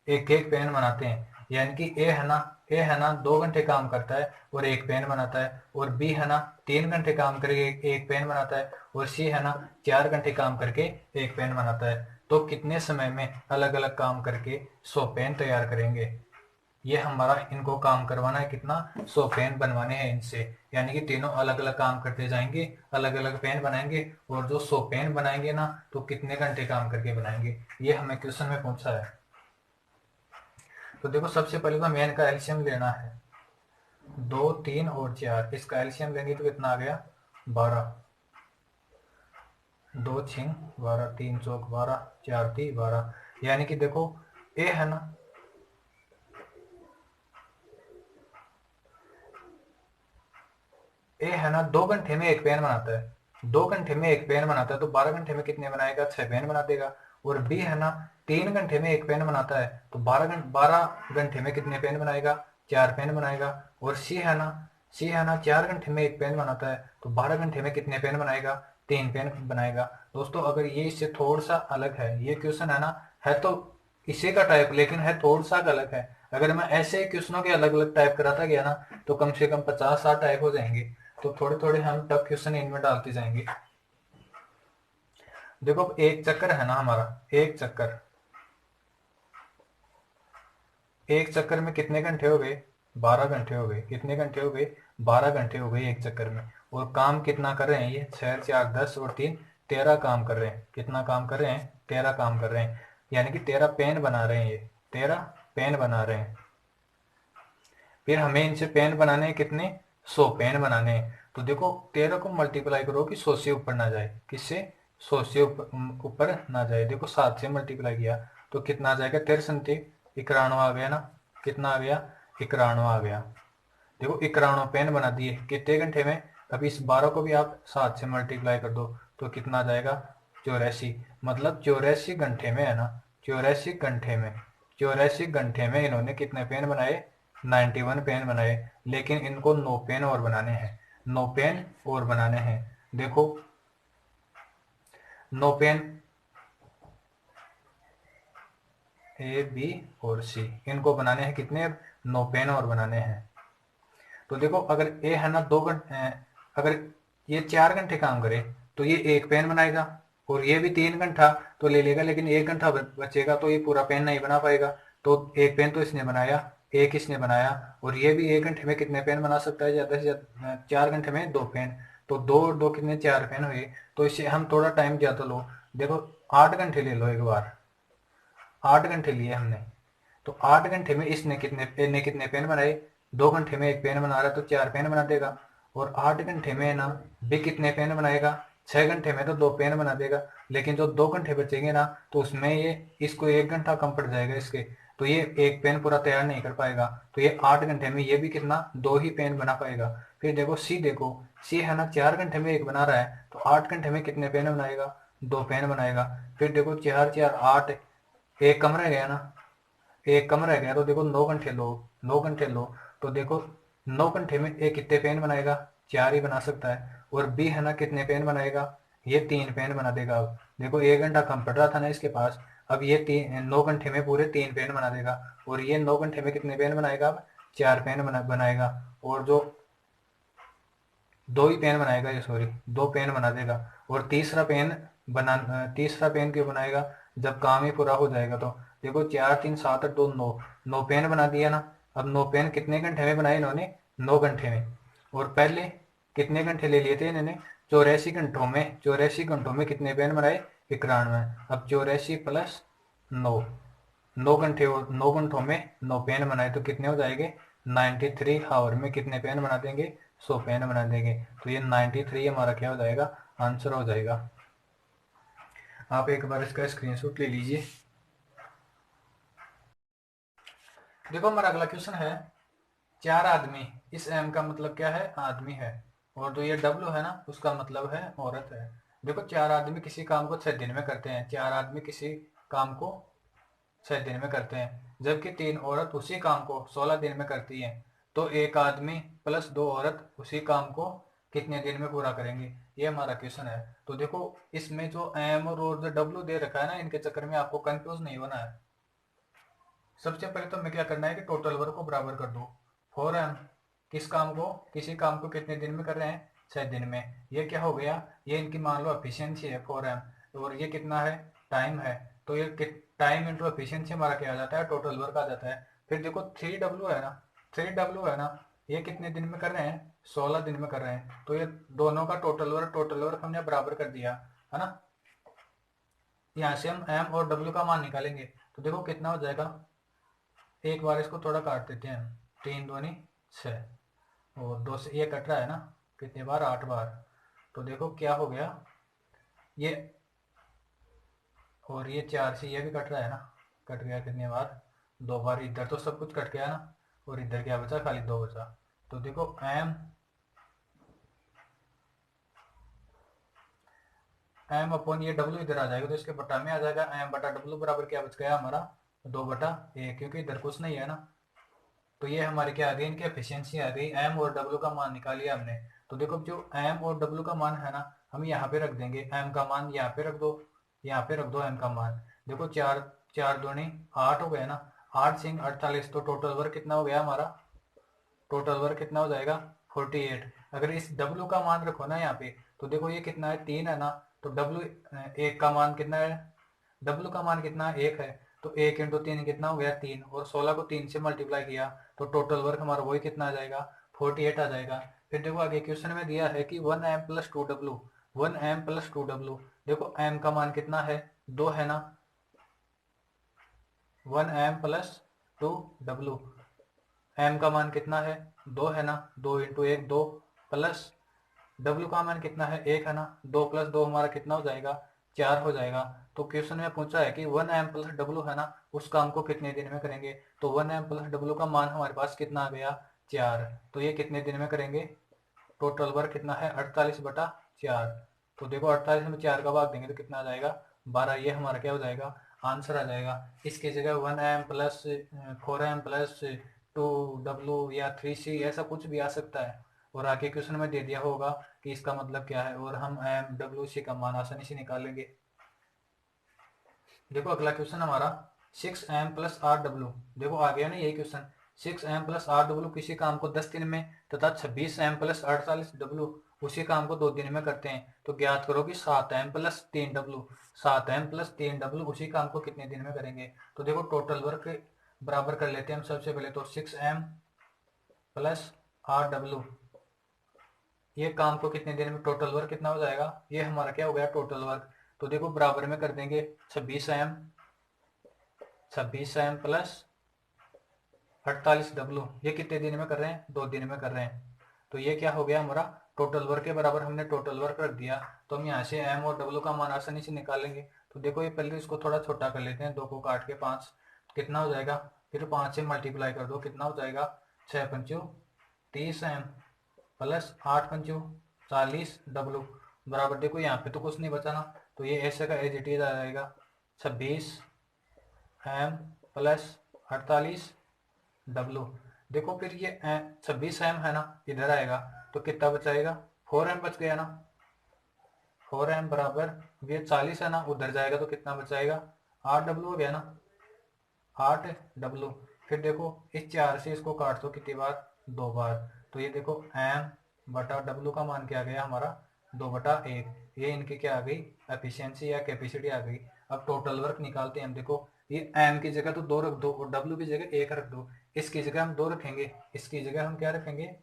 एक एक पेन बनाते हैं। यानी कि ए है ना 2 घंटे काम करता है और एक पेन बनाता है। और बी है ना 3 घंटे काम करके एक पेन बनाता है। और सी है ना 4 घंटे काम करके एक पेन बनाता है। तो कितने समय में अलग अलग काम करके 100 पेन तैयार करेंगे। ये हमारा इनको काम करवाना है, कितना, 100 पेन बनवाने हैं इनसे। यानी कि तीनों अलग अलग काम करते जाएंगे, अलग अलग पेन बनाएंगे। और जो 100 पेन बनाएंगे ना तो कितने घंटे काम करके बनाएंगे, ये हमें क्वेश्चन में पूछा है। तो देखो सबसे पहले तो हमें इनका एलसीएम लेना है। 2 3 और 4, इसका एलसीएम लेंगे तो कितना आ गया, 12। 2 6 12, 3 चौक 12, 4 3 12। यानी कि देखो ए है ना, ए है ना 2 घंटे में एक पेन बनाता है। 2 घंटे में एक पेन बनाता है तो 12 घंटे में कितने बनाएगा, 6 पेन बना देगा। और बी है ना 3 घंटे में एक पेन बनाता है तो 12 घंटे में कितने पेन बनाएगा, 4 पेन बनाएगा। और सी है ना 4 घंटे में एक पेन बनाता है तो 12 घंटे में कितने पेन बनाएगा, 3 पेन बनाएगा। दोस्तों अगर ये इससे थोड़ा सा अलग है, ये क्वेश्चन है ना, है तो इसी का टाइप लेकिन है थोड़ा सा अलग है। अगर मैं ऐसे क्वेश्चनों के अलग अलग टाइप कराता गया ना तो कम से कम 50-60 टाइप हो जाएंगे। तो थोड़े थोड़े हम टफ क्वेश्चन इनमें डालते जाएंगे। देखो एक चक्कर है ना हमारा, एक चक्कर में कितने घंटे हो गए? 12 घंटे हो गए। कितने घंटे हो गए? 12 घंटे हो गए एक चक्कर में। और काम कितना कर रहे हैं? ये 6 4 10 और 3 13 काम कर रहे हैं। कितना काम कर रहे हैं? 13 काम कर रहे हैं। यानी कि 13 पेन बना रहे हैं। ये 13 पेन बना रहे हैं। फिर हमें इनसे पेन बनाने हैं कितने? 100 पेन बनाने हैं। तो देखो 13 को मल्टीप्लाई करो कि 100 से ऊपर ना जाए। किससे? 100 से ऊपर ना जाए। देखो 7 से मल्टीप्लाई किया तो कितना आ जाएगा? 13 91 आ गया ना। कितना आ गया? 91 आ गया। देखो 91 पेन बना दिए कितने घंटे में? अब इस 12 को भी आप 7 से मल्टीप्लाई कर दो तो कितना आ जाएगा? 84। मतलब 84 घंटे में है ना, 84 घंटे में इन्होंने कितने पेन बनाए? 91 पेन बनाए। लेकिन इनको 9 पेन और बनाने हैं, 9 पेन और बनाने हैं। देखो 9 पेन ए बी और सी, इनको बनाने हैं कितने? अब 9 पेन और बनाने हैं। तो देखो अगर ए है ना 2 घंटे, अगर ये 4 घंटे काम करे तो ये एक पेन बनाएगा। और ये भी 3 घंटा तो ले लेगा, लेकिन 1 घंटा बचेगा तो ये पूरा पेन नहीं बना पाएगा। तो एक पेन तो इसने बनाया, एक इसने बनाया। और ये भी 1 घंटे में कितने पेन बना सकता है? ज्यादा से ज्यादा 4 घंटे में 2 पेन। तो 2 और 2 कितने? 4 पेन हुए। तो इससे हम थोड़ा टाइम ज्यादा लो। देखो 8 घंटे ले लो एक बार, 8 घंटे लिए हमने। तो 8 घंटे में इन्हें कितने पेन बनाए? 2 घंटे में एक पेन बना रहा है तो 4 पेन बना देगा। और 8 घंटे में ना भी कितने पेन बनाएगा? 6 घंटे में तो 2 पेन बना देगा। लेकिन जो 2 घंटे बचेंगे ना तो उसमें ये इसको 1 घंटा कम पड़ जाएगा इसके। तो ये एक पेन पूरा तैयार नहीं कर पाएगा। तो ये 8 घंटे में ये भी कितना? 2 ही पेन बना पाएगा। फिर देखो सी, देखो सी है ना 4 घंटे में एक बना रहा है तो 8 घंटे में कितने पेन बनाएगा? 2 पेन बनाएगा। फिर देखो 4 4 8, एक कम रह गया ना, एक कम रह गया। तो देखो 9 घंटे लो, 9 घंटे लो। तो देखो 9 घंटे में एक कितने पेन बनाएगा? 4 ही बना सकता है। और बी है ना कितने पेन बनाएगा? ये 3 पेन बना देगा। अब देखो 1 घंटा कम पड़ रहा था ना इसके पास। अब ये 9 घंटे में पूरे 3 पेन बना देगा। और ये 9 घंटे में कितने पेन बनाएगा? अब 4 पेन बनाएगा। और जो 2 ही पेन बनाएगा ये, सॉरी 2 पेन बना देगा। और तीसरा पेन क्यों बनाएगा? जब काम ही पूरा हो जाएगा। तो देखो 4 3 7 8 2 9, 9 पेन बना दिया ना। अब 9 पेन कितने घंटे में बनाए इन्होंने? 9 घंटे में। और पहले कितने घंटे ले लिए थे इन्होंने? 84 घंटों में कितने पेन बनाए? 91। अब 84 प्लस 9, 9 घंटे और 9 घंटों में 9 पेन बनाए तो कितने हो जाएंगे? 93 आवर में कितने पेन बना देंगे? 100 पेन बना देंगे। तो ये 93 हमारा क्या हो जाएगा? आंसर हो जाएगा। आप एक बार इसका स्क्रीनशॉट ले लीजिए। देखो हमारा अगला क्वेश्चन है, 4 आदमी, इस एम का मतलब क्या है? आदमी है। और जो ये डब्ल्यू है ना उसका मतलब है औरत है। देखो 4 आदमी किसी काम को 6 दिन में करते हैं, 4 आदमी किसी काम को 6 दिन में करते हैं, जबकि 3 औरत उसी काम को 16 दिन में करती हैं। तो एक आदमी प्लस 2 औरत उसी काम को कितने दिन में पूरा करेंगे? ये हमारा क्वेश्चन है। तो देखो इसमें जो एम और जो डब्ल्यू दे रखा है ना, इनके चक्कर में आपको कंफ्यूज नहीं होना है। सबसे पहले तो हमें क्या करना है कि टोटल वर्क को बराबर कर दो। 4m किसी काम को कितने दिन में कर रहे हैं? 6 दिन में। ये क्या हो गया? ये इनकी मान लो एफिशिएंसी है 4m। और ये कितना है? टाइम है। तो ये टाइम इंटू एफिशिएंसी हमारा क्या आ जाता है? टोटल वर्क आ जाता है। फिर देखो 3w है ना, 3w है ना, ये कितने दिन में कर रहे हैं? 16 दिन में कर रहे हैं। तो ये दोनों का टोटल वर्क हमने बराबर कर दिया है ना। यहाँ से हम m और w का मान निकालेंगे। तो देखो कितना हो जाएगा? एक बार इसको थोड़ा काट देते हैं। 3 दूनी 6 और 2 से ये कट रहा है ना, कितने बार? 8 बार। तो देखो क्या हो गया ये, और ये 4 से ये भी कट रहा है ना, कट गया कितने बार? 2 बार। इधर तो सब कुछ कट गया ना, और इधर क्या बचा? खाली 2 बचा। तो देखो एम अपॉन ये डब्ल्यू इधर आ जाएगा तो इसके बटा में आ जाएगा। एम बटा डब्ल्यू बराबर क्या बच गया हमारा? 2/1, क्योंकि इधर कुछ नहीं है ना। तो ये हमारी क्या आ गई? इनकी एफिशिएंसी आ गई। एम और डब्ल्यू का मान निकाल लिया हमने। तो देखो जो एम और डब्ल्यू का मान है ना, हम यहाँ पे रख देंगे। एम का मान यहाँ पे रख दो, यहाँ पे रख दो एम का मान। देखो 4 4 दूनी 8 हो गया ना, 8 सिंग 48, तो टोटल वर्क कितना हो गया हमारा, टोटल वर्क कितना हो जाएगा 48। अगर इस W का मान रखो ना यहाँ पे, तो देखो ये कितना है 3 है ना, तो W एक का मान कितना है, W का मान कितना है 1 है, तो 1 इंटू 3 कितना हो गया 3, और 16 को 3 से मल्टीप्लाई किया तो टोटल वर्क हमारा वही कितना आ जाएगा 48 आ जाएगा। फिर देखो आगे क्वेश्चन में दिया है कि 1m plus 2w, 1m plus 2w, देखो m का मान कितना है 2 है ना, 1m प्लस 2w, m का मान कितना है 2 है ना, 2 इंटू 1 2, प्लस w का मान कितना है 1 है ना, 2 प्लस 2 हमारा कितना हो जाएगा 4 हो जाएगा। तो क्वेश्चन में पूछा है कि 1m प्लस w है ना, उस काम को कितने दिन में करेंगे, तो 1m प्लस w का मान हमारे पास कितना आ गया 4, तो ये कितने दिन में करेंगे, टोटल वर्क कितना है 48/4। तो देखो 48 में 4 का भाग देंगे तो कितना आ जाएगा 12, ये हमारा क्या हो जाएगा आंसर आ जाएगा। इसकी जगह 1m plus 4m plus 2w या 3c ऐसा कुछ भी आ सकता है, और आगे क्वेश्चन में दे दिया होगा कि इसका मतलब क्या है, और हम m w c का मान आसानी से निकाल लेंगे। देखो अगला क्वेश्चन हमारा 6m प्लस 8w, देखो आ गया ना यही क्वेश्चन, 6m प्लस 8w किसी काम को 10 दिन में तथा 26m प्लस 48w उसी काम को 2 दिन में करते हैं, तो ज्ञात करो कि 7m plus 3w, 7m plus 3w उसी काम को कितने दिन में करेंगे। तो देखो टोटल वर्क बराबर कर लेते हैं हम सबसे पहले, तो 6m प्लस 8w ये काम को कितने दिन में, टोटल वर्क कितना हो जाएगा, ये हमारा क्या हो गया टोटल वर्क। तो देखो बराबर में कर देंगे 26m प्लस 48w, ये कितने दिन में कर रहे हैं 2 दिन में कर रहे हैं, तो ये क्या हो गया हमारा टोटल वर्क के बराबर हमने टोटल वर्क रख दिया। तो हम यहाँ से m और w का मान आसानी से निकालेंगे। तो देखो ये पहले इसको थोड़ा छोटा कर लेते हैं, 2 को काट के 5 कितना हो जाएगा, फिर 5 से मल्टीप्लाई कर दो कितना हो जाएगा 6 पंचो 30m प्लस 8 पंचो 40w बराबर, देखो यहाँ पे तो कुछ नहीं बचा ना, तो ये ऐसे का एज इट इज आ जाएगा 26m प्लस 48w। देखो फिर ये 26m है ना इधर आएगा तो कितना बचाएगा 4m बच गया ना, 4m बराबर ये 40 है ना उधर जाएगा तो कितना बचाएगा 8w हो गया ना, 8w। फिर देखो इस 4 से इसको काट दो कितनी बार 2 बार, तो ये देखो m बटा w का मान क्या आ गया हमारा 2/1, ये इनकी क्या आ गई एफिशिएंसी या कैपेसिटी आ गई। अब टोटल वर्क निकालते हैं हम, देखो ये m की जगह तो 2 रख दो और w की जगह 1 रख दो, इसकी जगह हम 2 रखेंगे, इसकी जगह हम क्या रखेंगे,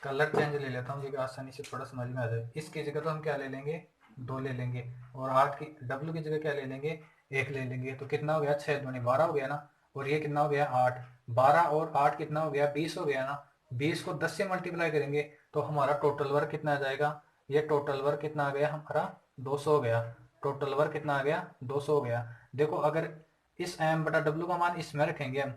कलर चेंज ले लेता हूँ आसानी से थोड़ा समझ में आ जाए। इसकी जगह तो हम क्या ले लेंगे 2 ले लेंगे, और 8 की w की जगह क्या ले लेंगे 1 ले लेंगे, तो कितना हो गया 6 दूनी 12 हो गया ना, और ये कितना हो गया 8, 12 और 8 कितना हो गया 20 हो गया ना, 20 को 10 से मल्टीप्लाई करेंगे तो हमारा टोटल वर्क कितना आ जाएगा, ये टोटल वर्क कितना आ गया हमारा 200 हो गया, टोटल वर्क कितना आ गया 200 हो गया। देखो अगर इस m बटा w का मान इसमें रखेंगे हम,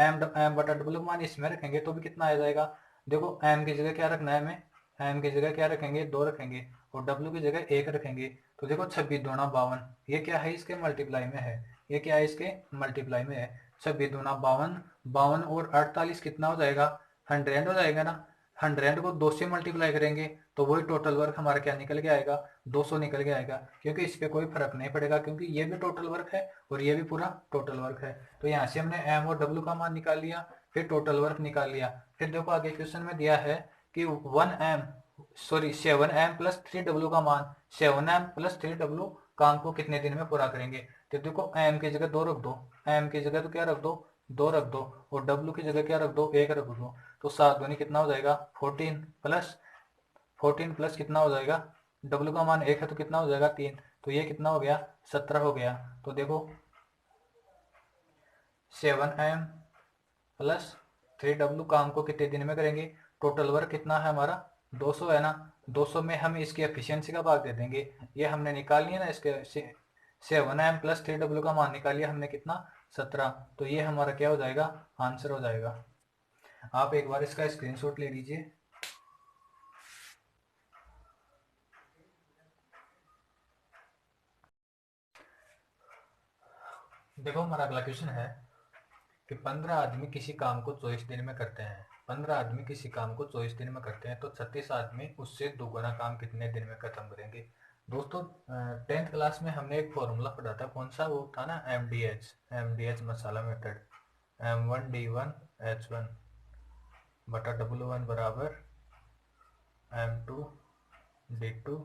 m बटा w का मान इसमें रखेंगे तो भी कितना आ जाएगा, देखो m की जगह क्या रखना है हमें, m की जगह क्या रखेंगे 2 रखेंगे और w की जगह 1 रखेंगे, तो देखो 26 दूना 52, ये क्या है इसके मल्टीप्लाई में है, ये क्या है इसके मल्टीप्लाई में है, 26 दूना 52, 52 और 48 कितना हो जाएगा 100 हो जाएगा ना, 100 को 2 से मल्टीप्लाई करेंगे तो वही टोटल वर्क हमारा क्या निकल के आएगा 200 निकल के आएगा, क्योंकि इस पे कोई फर्क नहीं पड़ेगा क्योंकि ये भी टोटल वर्क है और ये भी पूरा टोटल वर्क है। तो यहाँ से हमने m और w का मान निकाल लिया, फिर टोटल वर्क निकाल लिया। फिर देखो आगे क्वेश्चन में दिया है कि 7m प्लस 3w का मान, 7m प्लस 3w काम को कितने दिन में पूरा करेंगे। तो देखो m की जगह 2 रख दो, m की जगह तो क्या रख दो 2 रख दो, और w की जगह क्या रख दो 1 रख दो, तो 7 दूनी कितना हो जाएगा 14 प्लस कितना हो जाएगा, w का मान 1 है तो कितना हो जाएगा 3, तो ये कितना हो गया 17 हो गया। तो देखो 7m प्लस 3w काम को कितने दिन में करेंगे, टोटल वर्क कितना है हमारा 200 है ना, 200 में हम इसकी एफिशिएंसी का भाग दे देंगे, ये हमने निकाल लिया ना, इसके 7m प्लस 3w का मान निकाल लिया हमने कितना 17, तो ये हमारा क्या हो जाएगा आंसर हो जाएगा। आप एक बार इसका स्क्रीनशॉट ले लीजिए। देखो हमारा अगला क्वेश्चन है कि 15 आदमी किसी काम को 24 दिन में करते हैं, 15 आदमी किसी काम को 24 दिन में करते हैं तो 36 आदमी उससे दोगुना काम कितने दिन में खत्म करेंगे। दोस्तों 10th क्लास में हमने एक फॉर्मूला पढ़ा था, कौन सा, वो था ना एम डी एच मसाला मेथड। M1D1H1 बटा W1 बराबर M2D2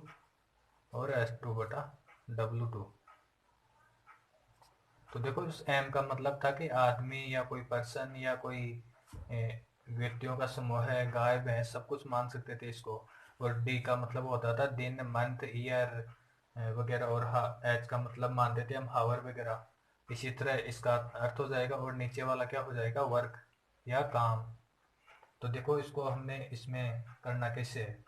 और H2 बटा W2। तो देखो इस M का मतलब था कि आदमी या कोई पर्सन या कोई व्यक्तियों का समूह है, गाय भैंस सब कुछ मान सकते थे इसको। और D का मतलब होता था दिन, मंथ, ईयर वगैरह। और H का मतलब मानते थे हम हावर वगैरह। इसी तरह इसका अर्थ हो जाएगा। और नीचे वाला क्या हो जाएगा, वर्क या काम। तो देखो इसको हमने इसमें करना कैसे है।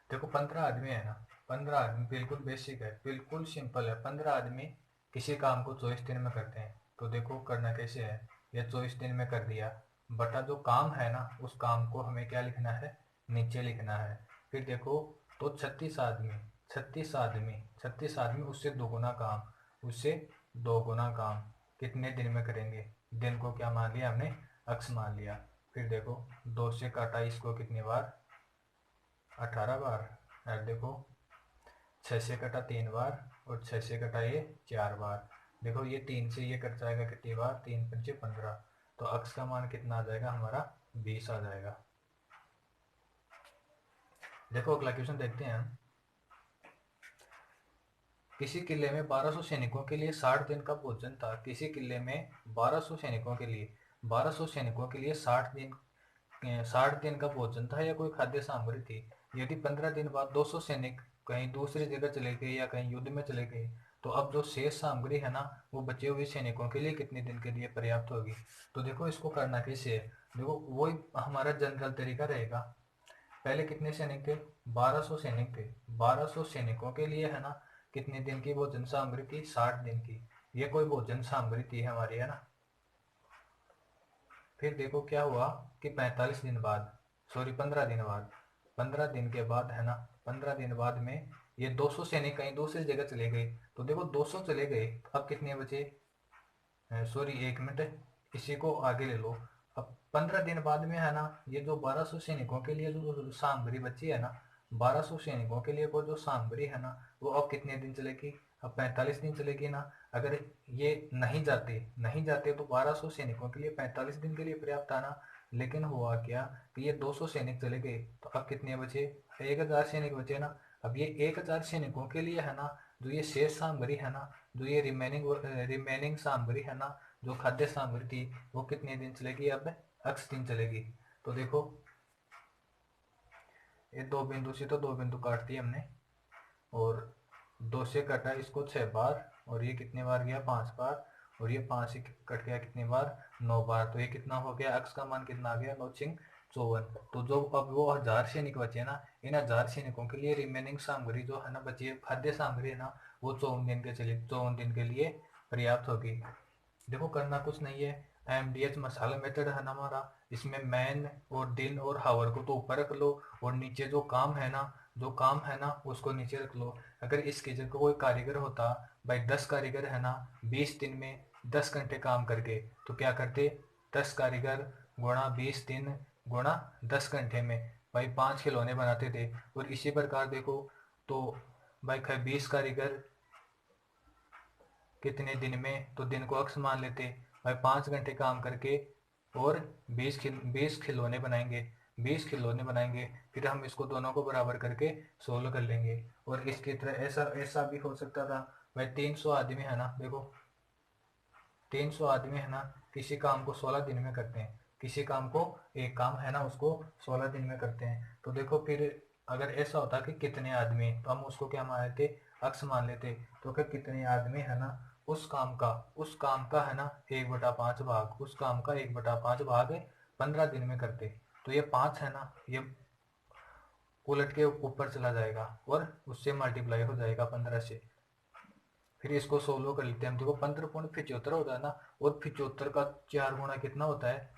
देखो 15 आदमी है ना, 15 आदमी, बिल्कुल बेसिक है, बिल्कुल सिंपल है। 15 आदमी किसी काम को 24 दिन में करते हैं। तो देखो करना कैसे है, ये 24 दिन में कर दिया, बटा जो काम है ना उस काम को हमें क्या लिखना है, नीचे लिखना है। फिर देखो तो 36 आदमी, 36 आदमी, 36 आदमी, उससे दोगुना काम, उससे दोगुना काम कितने दिन में करेंगे। दिन को क्या मान लिया हमने, अक्स मान लिया। फिर देखो 2 से काटा इसको कितनी बार, 18 बार। और देखो 6 से कटा 3 बार और 6 से कटा ये 4 बार। देखो ये 3 से ये कट जाएगा कितनी बार, 3 पंचे 15। तो अक्स का मान कितना आ जाएगा हमारा, 20 आ जाएगा। देखो अगला क्वेश्चन देखते हैं हम। किसी किले में 1200 सैनिकों के लिए 60 दिन का भोजन था। किसी किले में 1200 सैनिकों के लिए, 1200 सैनिकों के लिए 60 दिन का भोजन था या कोई खाद्य सामग्री थी। यदि 15 दिन बाद 200 सैनिक कहीं दूसरी जगह चले गए या कहीं युद्ध में चले गए, तो अब जो शेष सामग्री है ना वो बचे हुए सैनिकों के लिए कितने दिन के लिए पर्याप्त होगी। तो देखो इसको करना कैसे है, देखो वही हमारा जनरल तरीका रहेगा। पहले कितने सैनिक थे, 1200 सैनिक थे। 1200 सैनिकों के लिए है ना कितने दिन की भोजन सामग्री थी, 60 दिन की। ये कोई भोजन सामग्री थी हमारी, है ना। फिर देखो क्या हुआ कि 45 दिन बाद, सॉरी 15 दिन बाद, 15 दिन के बाद है ना, 15 दिन बाद में ये 200 सैनिक कहीं दूसरी जगह चले गए। तो देखो 200 चले गए, अब कितने बचे, सॉरी 1 मिनट, इसी को आगे ले लो। अब 15 दिन बाद में है ना, ये जो 1200 सैनिकों के लिए जो सामग्री बची है ना, 1200 सैनिकों के लिए वो जो सामग्री है ना वो अब कितने दिन चलेगी, अब 45 दिन चलेगी ना। अगर ये नहीं जाते तो 1200 सैनिकों के लिए 45 दिन के लिए पर्याप्त था ना। लेकिन हुआ क्या कि ये 200 सैनिक चले गए, तो अब कितने बचे, 1000 सैनिक बचे ना। अब ये 1000 सैनिकों के लिए है ना, जो ये शेष सामग्री है ना, जो ये रिमेनिंग सामग्री है ना, जो खाद्य सामग्री थी, वो कितने दिन चलेगी, अब अक्स दिन चलेगी। तो देखो ये दो बिंदु से तो दो बिंदु काट दिए हमने, और 2 से कटा इसको 6 बार, और ये कितने बार गया, 5 बार, और ये 5 से कट गया कितनी बार, 9 बार। तो ये कितना हो गया, अक्स का मान कितना आ गया, 9×54। तो जो अब वो 1000 सैनिक बचे ना, इन 1000 सैनिकों के लिए रिमेनिंग सामग्री जो है ना बची है, खाद्य सामग्री है ना, वो 54 दिन के लिए पर्याप्त होगी। देखो करना कुछ नहीं है, एमडीएच मसाला मेथड है ना हमारा, इसमें मैन और दिन और हावर को तो ऊपर रख लो, और नीचे जो काम है ना उसको नीचे रख लो। अगर इसकी जगह कोई कारीगर होता, भाई 10 कारीगर है ना 20 दिन में 10 घंटे काम करके, तो क्या करते, 10 कारीगर गुणा 20 दिन गुणा 10 घंटे में भाई 5 खिलौने बनाते थे। और इसी प्रकार देखो तो भाई 20 कारीगर कितने दिन में, तो दिन को अक्स मान लेते, भाई 5 घंटे काम करके और 20 खिलौने बनाएंगे, 20 खिलौने बनाएंगे। फिर हम इसको दोनों को बराबर करके सोल्व कर लेंगे। और इसकी तरह ऐसा ऐसा भी हो सकता था, भाई 300 आदमी है ना, देखो 300 आदमी है ना किसी काम को 16 दिन में करते हैं, किसी काम को, एक काम है ना उसको 16 दिन में करते हैं। तो देखो फिर अगर ऐसा होता कि कितने आदमी, तो हम उसको क्या मान लेते, अक्स मान लेते। तो क्या कितने आदमी है ना उस काम का है ना 1/5 भाग, उस काम का 1/5 भाग 15 दिन में करते। तो ये 5 है ना, ये उलट के ऊपर चला जाएगा और उससे मल्टीप्लाई हो जाएगा 15 से। फिर इसको सोल्व कर लेते हैं हम। देखो 15.75 होता है ना, और 75 का 4 गुना कितना होता है,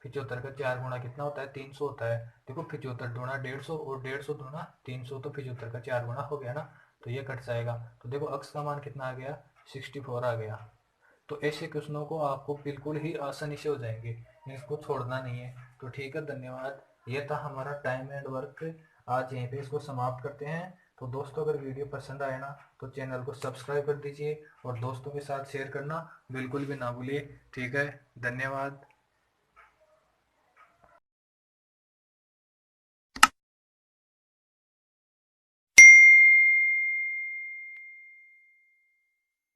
75 का 4 गुना कितना होता है, 300 होता है। देखो 75 दूना 150 और 150 दूना 300, तो 75 का 4 गुना हो गया ना, तो ये कट जाएगा। तो देखो अक्स का मान कितना आ गया, 64 आ गया। तो ऐसे क्वेश्चनों को आपको बिल्कुल ही आसानी से हो जाएंगे, इसको छोड़ना नहीं है। तो ठीक है, धन्यवाद। ये था हमारा टाइम एंड वर्क, आज यहीं पे इसको समाप्त करते हैं। तो दोस्तों अगर वीडियो पसंद आए ना तो चैनल को सब्सक्राइब कर दीजिए और दोस्तों के साथ शेयर करना बिल्कुल भी ना भूलिए। ठीक है, धन्यवाद।